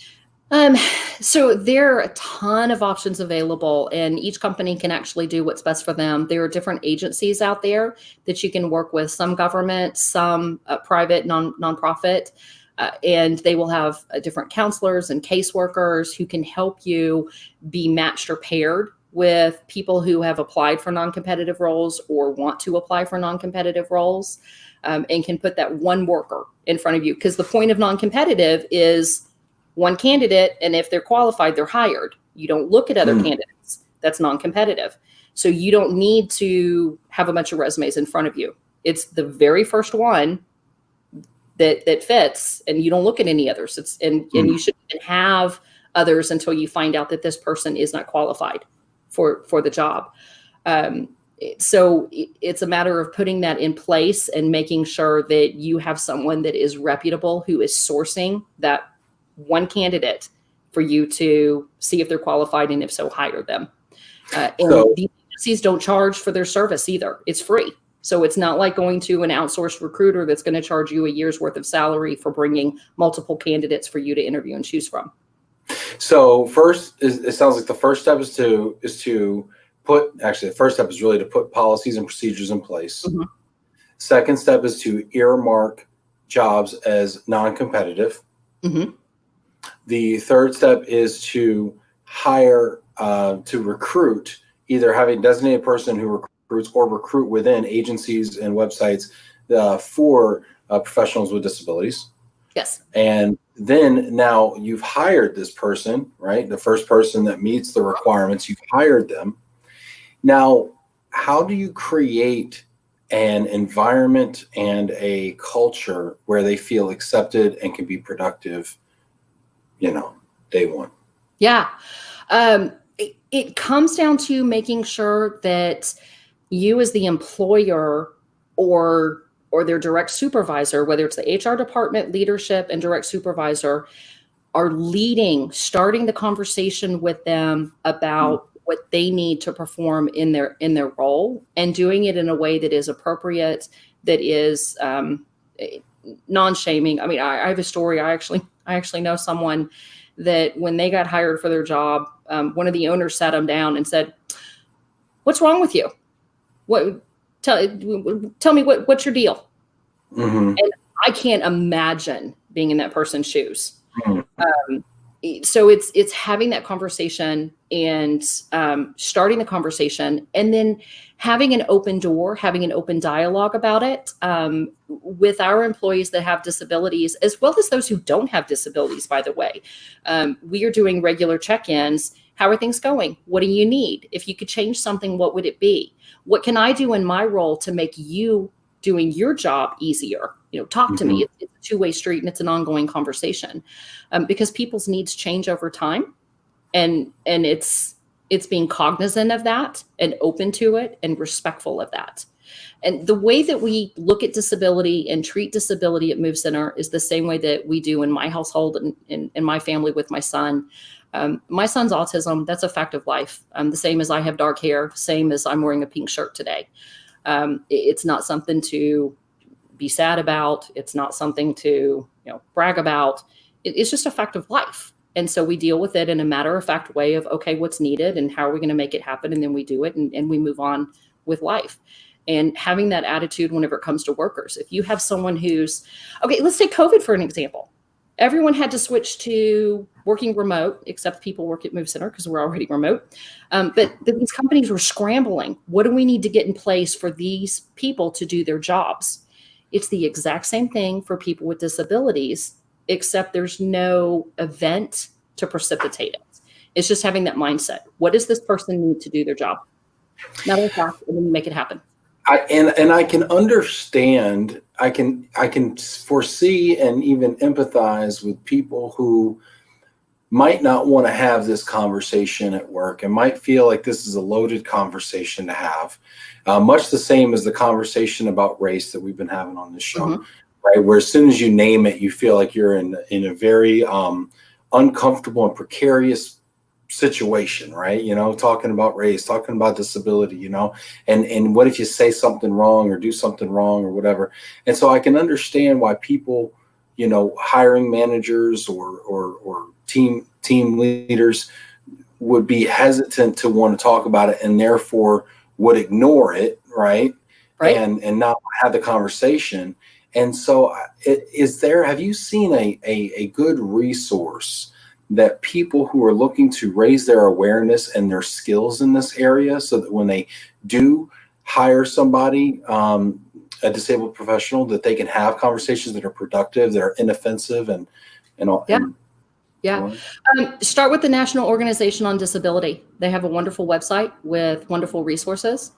So there are a ton of options available, and each company can actually do what's best for them. There are different agencies out there that you can work with, some government, some private, nonprofit. And they will have different counselors and caseworkers who can help you be matched or paired with people who have applied for non-competitive roles or want to apply for non-competitive roles, and can put that one worker in front of you. Because the point of non-competitive is one candidate, and if they're qualified, they're hired. You don't look at other candidates. That's non-competitive. So you don't need to have a bunch of resumes in front of you. It's the very first one that fits, and you don't look at any others. And you shouldn't have others until you find out that this person is not qualified for the job. So it's a matter of putting that in place and making sure that you have someone that is reputable, who is sourcing that one candidate for you to see if they're qualified, and if so, hire them. These agencies don't charge for their service either. It's free. So it's not like going to an outsourced recruiter that's going to charge you a year's worth of salary for bringing multiple candidates for you to interview and choose from. So first, it sounds like the first step is to put, actually the first step is really to put policies and procedures in place. Mm-hmm. Second step is to earmark jobs as non-competitive. Mm-hmm. The third step is to hire, to recruit, either have a designated person who recruits or recruit within agencies and websites for professionals with disabilities. Yes. And then now you've hired this person, right? The first person that meets the requirements, you've hired them. Now, how do you create an environment and a culture where they feel accepted and can be productive, day one? Yeah. It comes down to making sure that you as the employer or their direct supervisor, whether it's the HR department, leadership, and direct supervisor, are starting the conversation with them about what they need to perform in their role, and doing it in a way that is appropriate, that is non-shaming. I mean, I have a story. I actually know someone that when they got hired for their job, one of the owners sat them down and said, "What's wrong with you? Tell me what's your deal?" Mm-hmm. And I can't imagine being in that person's shoes. Mm-hmm. So it's having that conversation and starting the conversation, and then having an open door, having an open dialogue about it with our employees that have disabilities, as well as those who don't have disabilities, by the way. We are doing regular check-ins. How are things going? What do you need? If you could change something, what would it be? What can I do in my role to make you doing your job easier? Talk to me. It's a two-way street, and it's an ongoing conversation, because people's needs change over time, and it's being cognizant of that and open to it and respectful of that. And the way that we look at disability and treat disability at MoveCenter is the same way that we do in my household and in my family with my son. My son's autism, that's a fact of life. The same as I have dark hair, same as I'm wearing a pink shirt today. It's not something to be sad about. It's not something to, brag about. It's just a fact of life. And so we deal with it in a matter-of-fact way of, okay, what's needed and how are we going to make it happen? And then we do it and we move on with life. And having that attitude whenever it comes to workers. If you have someone who's, okay, let's take COVID for an example. Everyone had to switch to working remote, except people work at MoveCenter because we're already remote. But these companies were scrambling. What do we need to get in place for these people to do their jobs? It's the exact same thing for people with disabilities, except there's no event to precipitate it. It's just having that mindset. What does this person need to do their job? Matter of fact, and then you make it happen. I can understand. I can foresee and even empathize with people who might not want to have this conversation at work and might feel like this is a loaded conversation to have. Much the same as the conversation about race that we've been having on this show, right? Where as soon as you name it, you feel like you're in a very uncomfortable and precarious situation, right? Talking about race, talking about disability, and what if you say something wrong or do something wrong or whatever. And so I can understand why people, hiring managers or team leaders would be hesitant to want to talk about it and therefore would ignore it, right? And not have the conversation. And so have you seen a good resource that people who are looking to raise their awareness and their skills in this area so that when they do hire somebody, a disabled professional, that they can have conversations that are productive, that are inoffensive and all? Yeah. Start with the National Organization on Disability. They have a wonderful website with wonderful resources.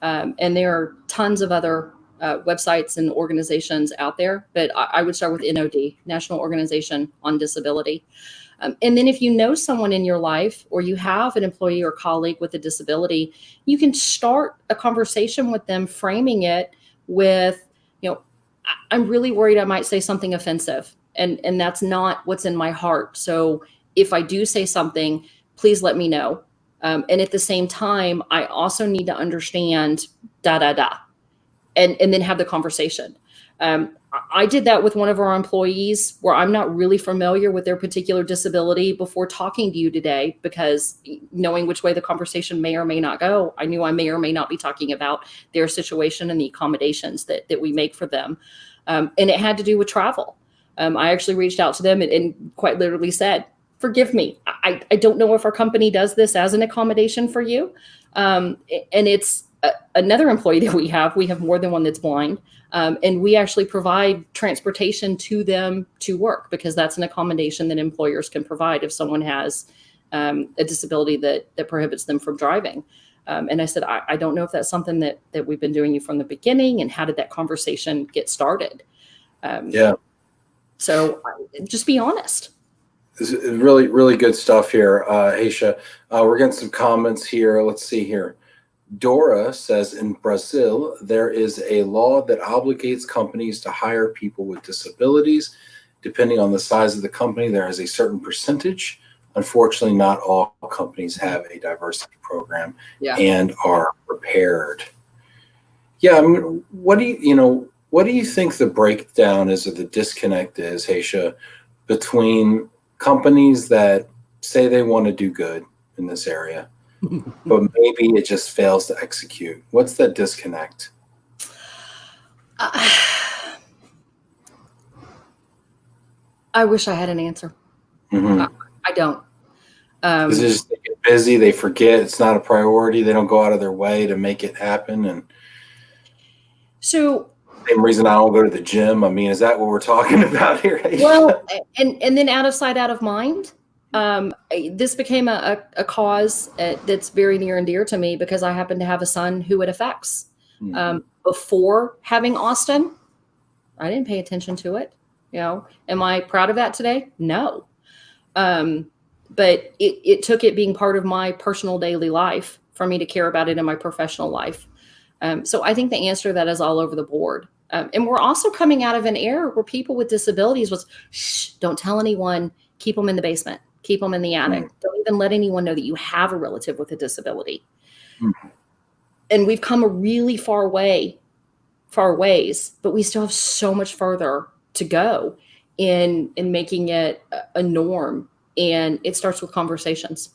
And there are tons of other websites and organizations out there, but I would start with NOD, National Organization on Disability. And then if you know someone in your life or you have an employee or colleague with a disability, you can start a conversation with them, framing it with, I'm really worried I might say something offensive. And that's not what's in my heart. So if I do say something, please let me know. And at the same time, I also need to understand and then have the conversation. I did that with one of our employees where I'm not really familiar with their particular disability before talking to you today, because knowing which way the conversation may or may not go, I knew I may or may not be talking about their situation and the accommodations that we make for them. And it had to do with travel. I actually reached out to them and quite literally said, forgive me. I don't know if our company does this as an accommodation for you. And it's another employee that we have more than one that's blind. And we actually provide transportation to them to work, because that's an accommodation that employers can provide if someone has a disability that prohibits them from driving. And I said, I don't know if that's something that we've been doing from the beginning, and how did that conversation get started? So just be honest. This is really, really good stuff here, Heisha. We're getting some comments here. Let's see here. Dora says, in Brazil, there is a law that obligates companies to hire people with disabilities. Depending on the size of the company, there is a certain percentage. Unfortunately, not all companies have a diversity program and are prepared. Yeah, I mean, what do you think the breakdown is, or the disconnect is, Heisha, between companies that say they want to do good in this area, but maybe it just fails to execute? What's that disconnect? I wish I had an answer. I don't. Because they get busy, they forget, it's not a priority, they don't go out of their way to make it happen. And so, same reason I don't go to the gym. I mean, is that what we're talking about here? Well, and then out of sight, out of mind. This became a cause that's very near and dear to me, because I happen to have a son who it affects. Before having Austin, I didn't pay attention to it. Am I proud of that today? No. But it took it being part of my personal daily life for me to care about it in my professional life. So I think the answer to that is all over the board. And we're also coming out of an era where people with disabilities was, shh, don't tell anyone, keep them in the basement, keep them in the attic. Don't even let anyone know that you have a relative with a disability. And we've come a really far way far ways, but we still have so much further to go in making it a norm. And it starts with conversations.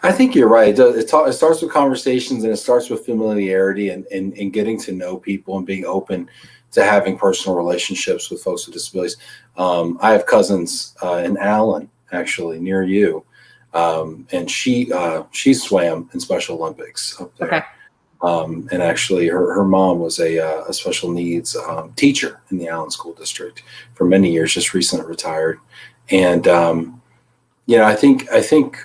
I think you're right. It starts with conversations, and it starts with familiarity and getting to know people and being open to having personal relationships with folks with disabilities. I have cousins in Allen, actually, near you, and she swam in Special Olympics up there. Okay. And actually, her mom was a special needs teacher in the Allen School District for many years, just recently retired. And I think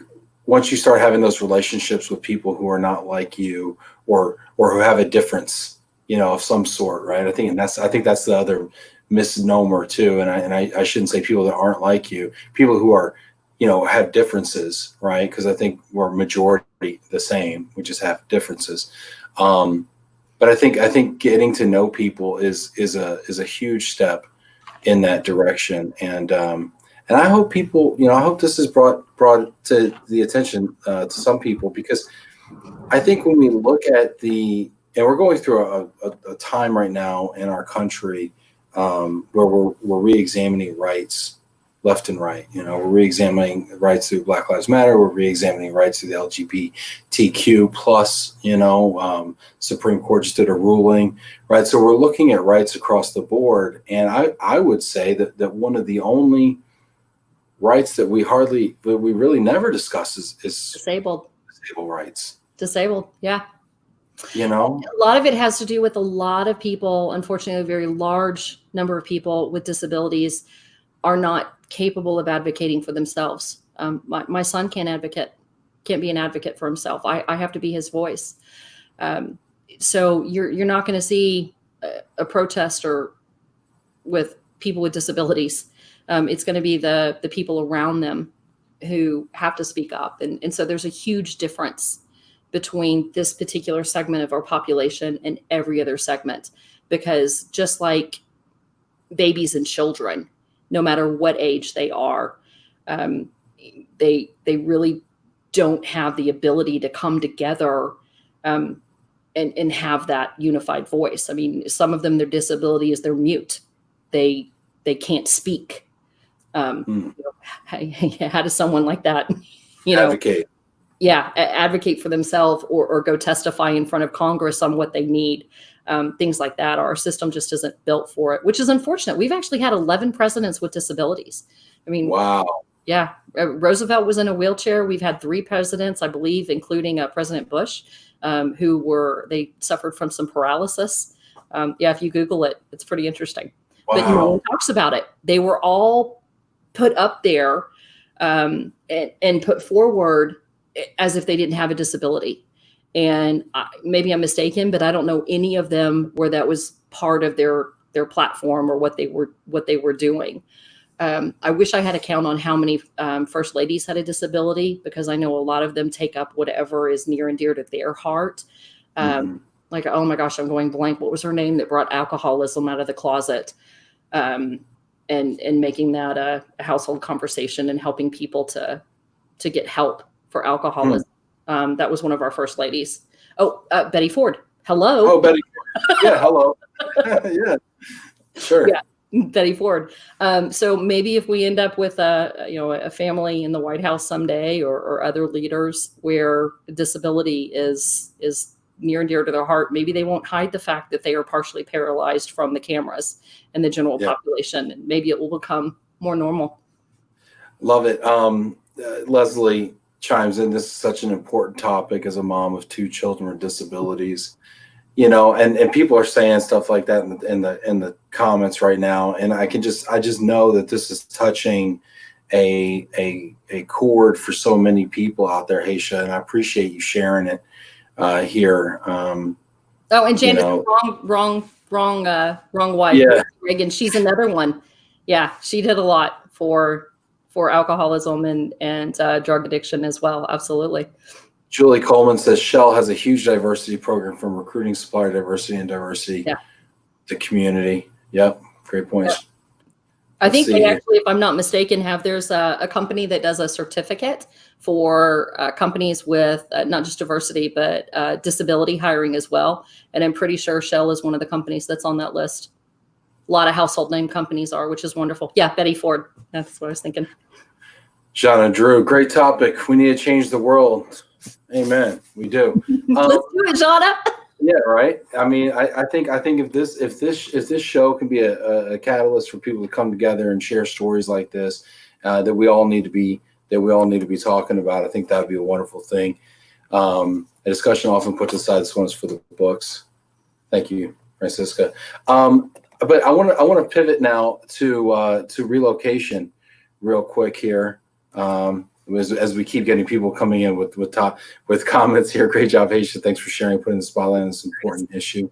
once you start having those relationships with people who are not like you or who have a difference, of some sort, right? I think that's the other misnomer too. And I shouldn't say people that aren't like you, people who are, have differences, right? Because I think we're majority the same. We just have differences. But I think getting to know people is a huge step in that direction. And I hope people, I hope this is brought to the attention to some people, because I think when we look at and we're going through a time right now in our country where we're re-examining rights left and right. We're re-examining rights through Black Lives Matter. We're re-examining rights through the LGBTQ plus, Supreme Court just did a ruling, right? So we're looking at rights across the board. And I would say that one of the only rights that we really never discuss is Disabled rights. Disabled. Yeah. A lot of it has to do with a lot of people. Unfortunately, a very large number of people with disabilities are not capable of advocating for themselves. My son can't be an advocate for himself. I have to be his voice. So you're not going to see a protester with people with disabilities. It's going to be the people around them who have to speak up. And so there's a huge difference between this particular segment of our population and every other segment, because just like babies and children, no matter what age they are, they really don't have the ability to come together and have that unified voice. I mean, some of them, their disability is they're mute. They can't speak. How does someone like that, advocate? Advocate for themselves or go testify in front of Congress on what they need. Things like that. Our system just isn't built for it, which is unfortunate. We've actually had 11 presidents with disabilities. I mean, wow. Yeah. Roosevelt was in a wheelchair. We've had 3 presidents, I believe, including President Bush, they suffered from some paralysis. If you Google it, it's pretty interesting. Wow. But no one talks about it. They were all put up there and put forward as if they didn't have a disability. And maybe I'm mistaken, but I don't know any of them where that was part of their platform or what they were doing. I wish I had a count on how many first ladies had a disability, because I know a lot of them take up whatever is near and dear to their heart. Like, oh my gosh, I'm going blank. What was her name that brought alcoholism out of the closet and making that a household conversation and helping people to get help for alcoholism. That was one of our first ladies. Oh, Betty Ford. Hello. Oh, Betty Ford. Yeah, hello. Yeah, sure. Yeah, Betty Ford. So maybe if we end up with a family in the White House someday, or other leaders where disability is near and dear to their heart, maybe they won't hide the fact that they are partially paralyzed from the cameras and the general population, and maybe it will become more normal. Love it. Leslie chimes in. This is such an important topic as a mom of 2 children with disabilities, and people are saying stuff like that in the comments right now. And I just know that this is touching a chord for so many people out there, Heisha, and I appreciate you sharing it here. And Janet, wrong wife. Yeah. Reagan. She's another one. Yeah. She did a lot for alcoholism and drug addiction as well. Absolutely. Julie Coleman says Shell has a huge diversity program, from recruiting, supplier diversity, and diversity to community. Yep. Great points. I think they actually, if I'm not mistaken, there's a company that does a certificate for companies with not just diversity, but disability hiring as well. And I'm pretty sure Shell is one of the companies that's on that list. A lot of household name companies are, which is wonderful. Yeah, Betty Ford. That's what I was thinking. Shauna, Drew, great topic. We need to change the world. Amen. We do. Let's do it, Shauna. Yeah, right. I mean, I think if this show can be a catalyst for people to come together and share stories like this, that we all need to be talking about, I think that would be a wonderful thing. A discussion often puts aside. This one's for the books. Thank you, Francisca. But I want to pivot now to relocation real quick here. As we keep getting people coming in with comments here. Great job, Heisha. Thanks for sharing, putting the spotlight on this important issue.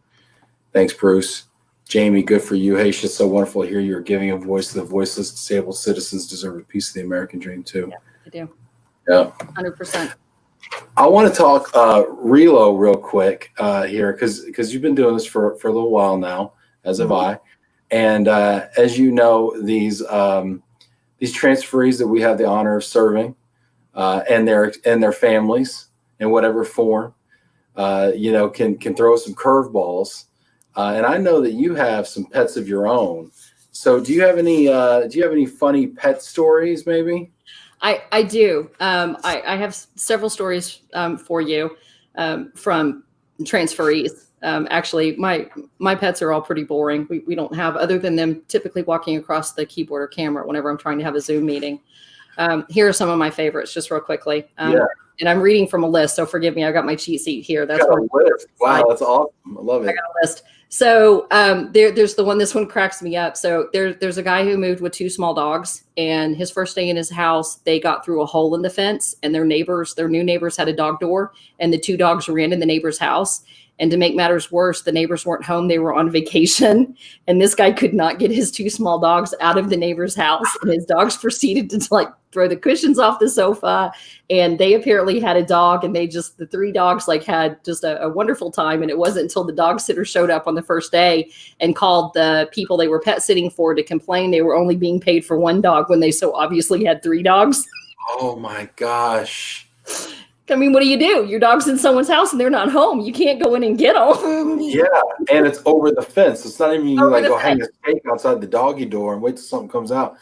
Thanks, Bruce. Jamie, good for you. Heisha, it's so wonderful to hear you're giving a voice to the voiceless. Disabled citizens deserve a piece of the American dream too. Yeah, I do. Yeah. 100%. I want to talk relo real quick here because you've been doing this for a little while now, as have I. And as you know, these transferees that we have the honor of serving, and their families in whatever form, can throw some curveballs. And I know that you have some pets of your own. So do you have any funny pet stories maybe? I do. I have several stories for you from transferees. Actually, my pets are all pretty boring. We don't have, other than them typically walking across the keyboard or camera whenever I'm trying to have a Zoom meeting. Here are some of my favorites, just real quickly. And I'm reading from a list, so forgive me. I got my cheat sheet here. That's a list. Wow, that's awesome. I love it. I got a list. So there's the one. This one cracks me up. So there's a guy who moved with 2 small dogs, and his first day in his house, they got through a hole in the fence, and their new neighbors had a dog door, and the 2 dogs ran in the neighbor's house. And to make matters worse, the neighbors weren't home. They were on vacation. And this guy could not get his 2 small dogs out of the neighbor's house. And his dogs proceeded to throw the cushions off the sofa. And they apparently had a dog. And the 3 dogs had just a wonderful time. And it wasn't until the dog sitter showed up on the first day and called the people they were pet sitting for to complain they were only being paid for 1 dog when they so obviously had 3 dogs. Oh my gosh. I mean, what do? Your dog's in someone's house and they're not home. You can't go in and get them. Yeah, and it's over the fence. It's not even you go hang a steak outside the doggy door and wait till something comes out.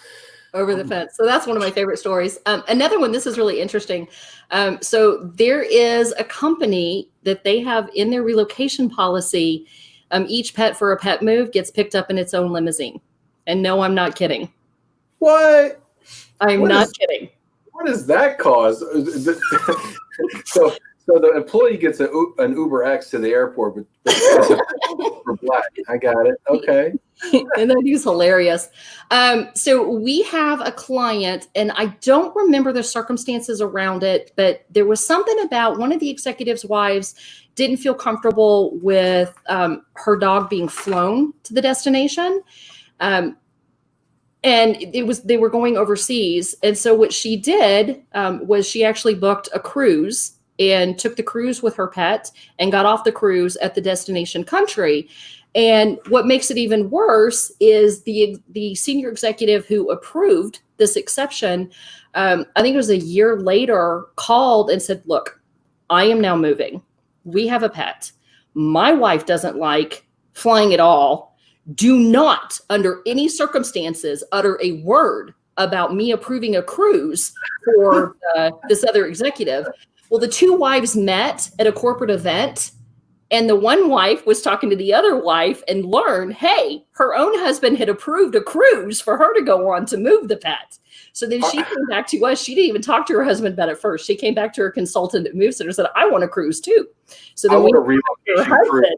Over the fence. So that's one of my favorite stories. Another one, this is really interesting. So there is a company that they have in their relocation policy. Each pet for a pet move gets picked up in its own limousine. And no, I'm not kidding. What? I'm not kidding. What does that cause? So the employee gets an Uber X to the airport, but for black. I got it. Okay. And that is hilarious. So we have a client, and I don't remember the circumstances around it, but there was something about one of the executives' wives didn't feel comfortable with her dog being flown to the destination. And they were going overseas. And so what she did was she actually booked a cruise and took the cruise with her pet and got off the cruise at the destination country. And what makes it even worse is the senior executive who approved this exception, I think it was a year later, called and said, look, I am now moving. We have a pet. My wife doesn't like flying at all. Do not, under any circumstances, utter a word about me approving a cruise for this other executive. Well, the 2 wives met at a corporate event, and the one wife was talking to the other wife and learned, hey, her own husband had approved a cruise for her to go on to move the pet. So then she came back to us. She didn't even talk to her husband about it first. She came back to her consultant at MoveCenter and said, I want a cruise too. So then we her husband.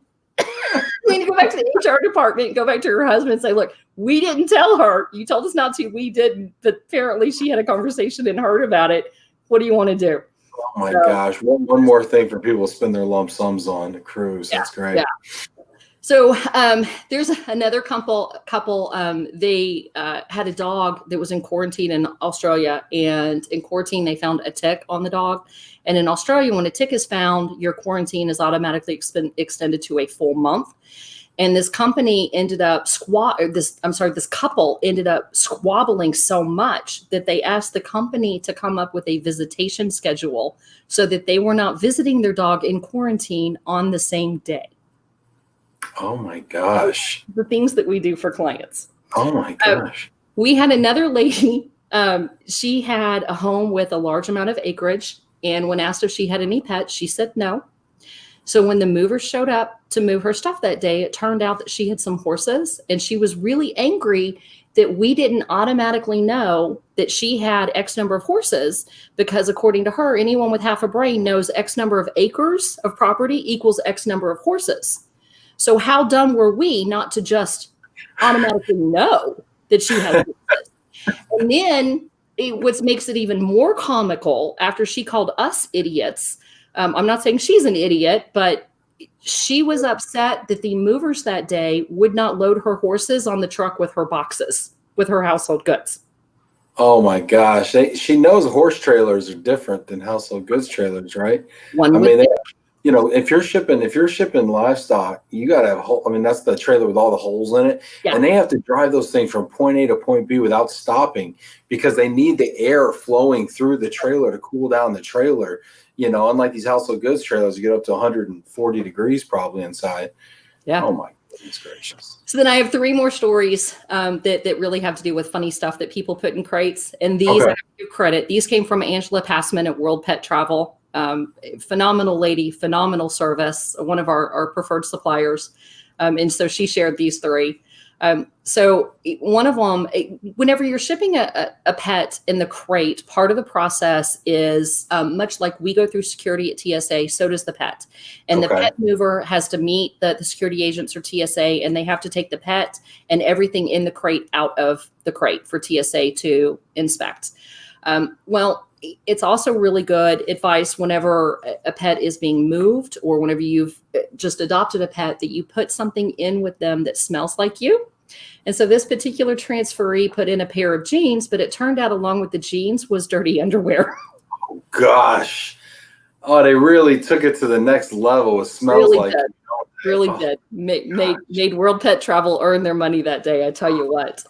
We need to go back to the HR department, go back to her husband and say, look, we didn't tell her. You told us not to. We didn't. But apparently she had a conversation and heard about it. What do you want to do? Oh, my gosh. One more thing for people to spend their lump sums on, a cruise. That's great. Yeah. So there's another couple. They had a dog that was in quarantine in Australia. And in quarantine, they found a tick on the dog. And in Australia, when a tick is found, your quarantine is automatically extended to a full month. And this company ended up this couple ended up squabbling so much that they asked the company to come up with a visitation schedule so that they were not visiting their dog in quarantine on the same day. Oh my gosh. The things that we do for clients. Oh my gosh. We had another lady, she had a home with a large amount of acreage. And when asked if she had any pets, she said no. So when the movers showed up to move her stuff that day, it turned out that she had some horses, and she was really angry that we didn't automatically know that she had X number of horses, because according to her, anyone with half a brain knows X number of acres of property equals X number of horses. So how dumb were we not to just automatically know that she had horses? And then what makes it even more comical, after she called us idiots, I'm not saying she's an idiot, but she was upset that the movers that day would not load her horses on the truck with her boxes, with her household goods. Oh my gosh. She knows horse trailers are different than household goods trailers, right? If you're shipping livestock, you got to have that's the trailer with all the holes in it. Yeah. And they have to drive those things from point A to point B without stopping, because they need the air flowing through the trailer to cool down the trailer. Unlike these household goods trailers, you get up to 140 degrees probably inside. Yeah. Oh my goodness gracious. So then I have 3 more stories that really have to do with funny stuff that people put in crates. And these, I have to give credit. These came from Angela Passman at World Pet Travel. Phenomenal lady, phenomenal service, one of our preferred suppliers. And so she shared these 3. So one of them, whenever you're shipping a pet in the crate, part of the process is much like we go through security at TSA, so does the pet. And the pet mover has to meet the security agents or TSA, and they have to take the pet and everything in the crate out of the crate for TSA to inspect. It's also really good advice whenever a pet is being moved, or whenever you've just adopted a pet, that you put something in with them that smells like you. And so this particular transferee put in a pair of jeans, but it turned out along with the jeans was dirty underwear. Oh gosh. Oh, they really took it to the next level. It smells really like good. Really good. Made World Pet Travel earn their money that day, I tell you what.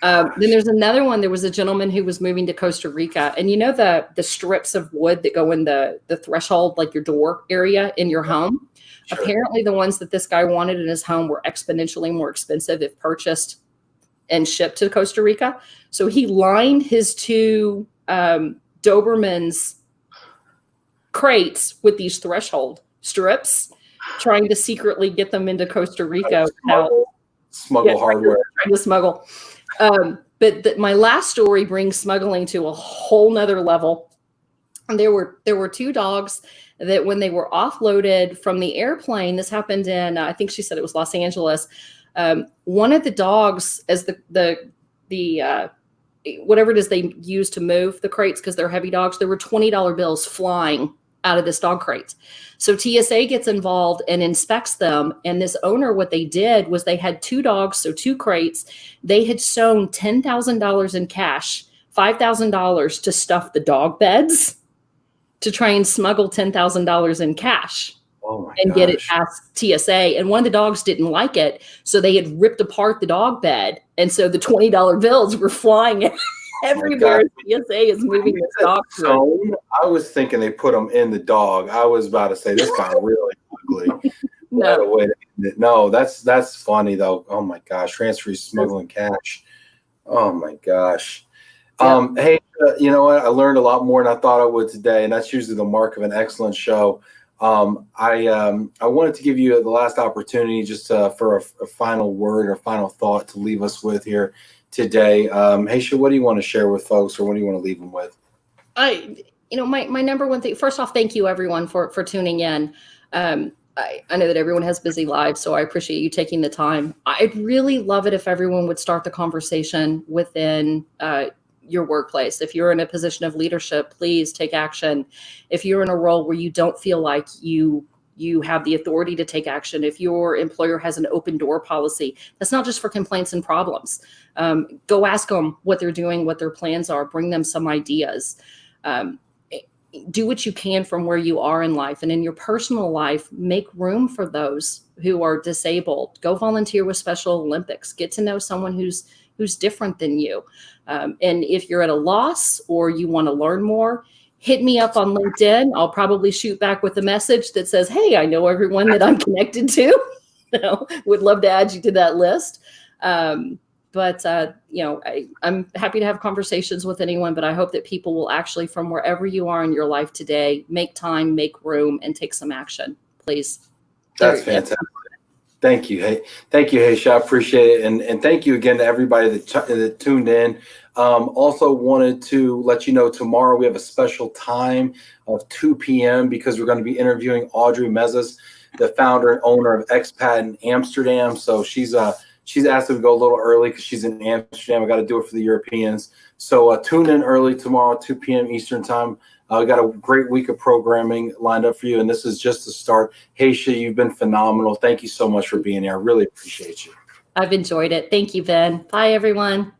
Then there's another one. There was a gentleman who was moving to Costa Rica, and the strips of wood that go in the threshold, like your door area in your home. Sure. Apparently the ones that this guy wanted in his home were exponentially more expensive if purchased and shipped to Costa Rica. So he lined his 2 Doberman's crates with these threshold strips, trying to secretly get them into Costa Rica. Smuggle hardware. Trying to smuggle. But my last story brings smuggling to a whole nother level. And there were 2 dogs that, when they were offloaded from the airplane, this happened in, I think she said it was Los Angeles. One of the dogs, as the whatever it is they use to move the crates, because they're heavy dogs, there were $20 bills flying out of this dog crate. So TSA gets involved and inspects them. And this owner, what they did was they had 2 dogs, so 2 crates. They had sewn $10,000 in cash, $5,000 to stuff the dog beds, to try and smuggle $10,000 in cash and get it past TSA. And one of the dogs didn't like it, so they had ripped apart the dog bed. And so the $20 bills were flying everywhere. TSA is moving this dog through. I was thinking they put them in the dog. I was about to say, this guy really ugly. No, that's funny though. Oh my gosh, transfer smuggling cash. Oh my gosh. Yeah. Hey, you know what? I learned a lot more than I thought I would today, and that's usually the mark of an excellent show. I wanted to give you the last opportunity just for a final word or final thought to leave us with here today. Heisha, what do you want to share with folks, or what do you want to leave them with? My number one thing, first off, thank you everyone for tuning in. I know that everyone has busy lives, so I appreciate you taking the time. I'd really love it if everyone would start the conversation within your workplace. If you're in a position of leadership, please take action. If you're in a role where you don't feel like you have the authority to take action, if your employer has an open door policy, that's not just for complaints and problems. Go ask them what they're doing, what their plans are, bring them some ideas. do what you can from where you are in life. And in your personal life, make room for those who are disabled. Go volunteer with Special Olympics. Get to know someone who's different than you. And if you're at a loss or you want to learn more, hit me up on LinkedIn. I'll probably shoot back with a message that says, hey, I know everyone that I'm connected to. Would love to add you to that list. But I'm happy to have conversations with anyone, but I hope that people will actually, from wherever you are in your life today, make time, make room, and take some action, please. That's fantastic. Thank you. Hey, thank you, Heisha. I appreciate it. And thank you again to everybody that tuned in. Also wanted to let you know tomorrow we have a special time of 2 p.m. because we're going to be interviewing Audrey Mezzas, the founder and owner of Expat in Amsterdam. So she's asked us to go a little early because she's in Amsterdam. I got to do it for the Europeans. So tune in early tomorrow, 2 p.m. Eastern time. We got a great week of programming lined up for you, and this is just the start. Heisha, you've been phenomenal. Thank you so much for being here. I really appreciate you. I've enjoyed it. Thank you, Ben. Bye, everyone.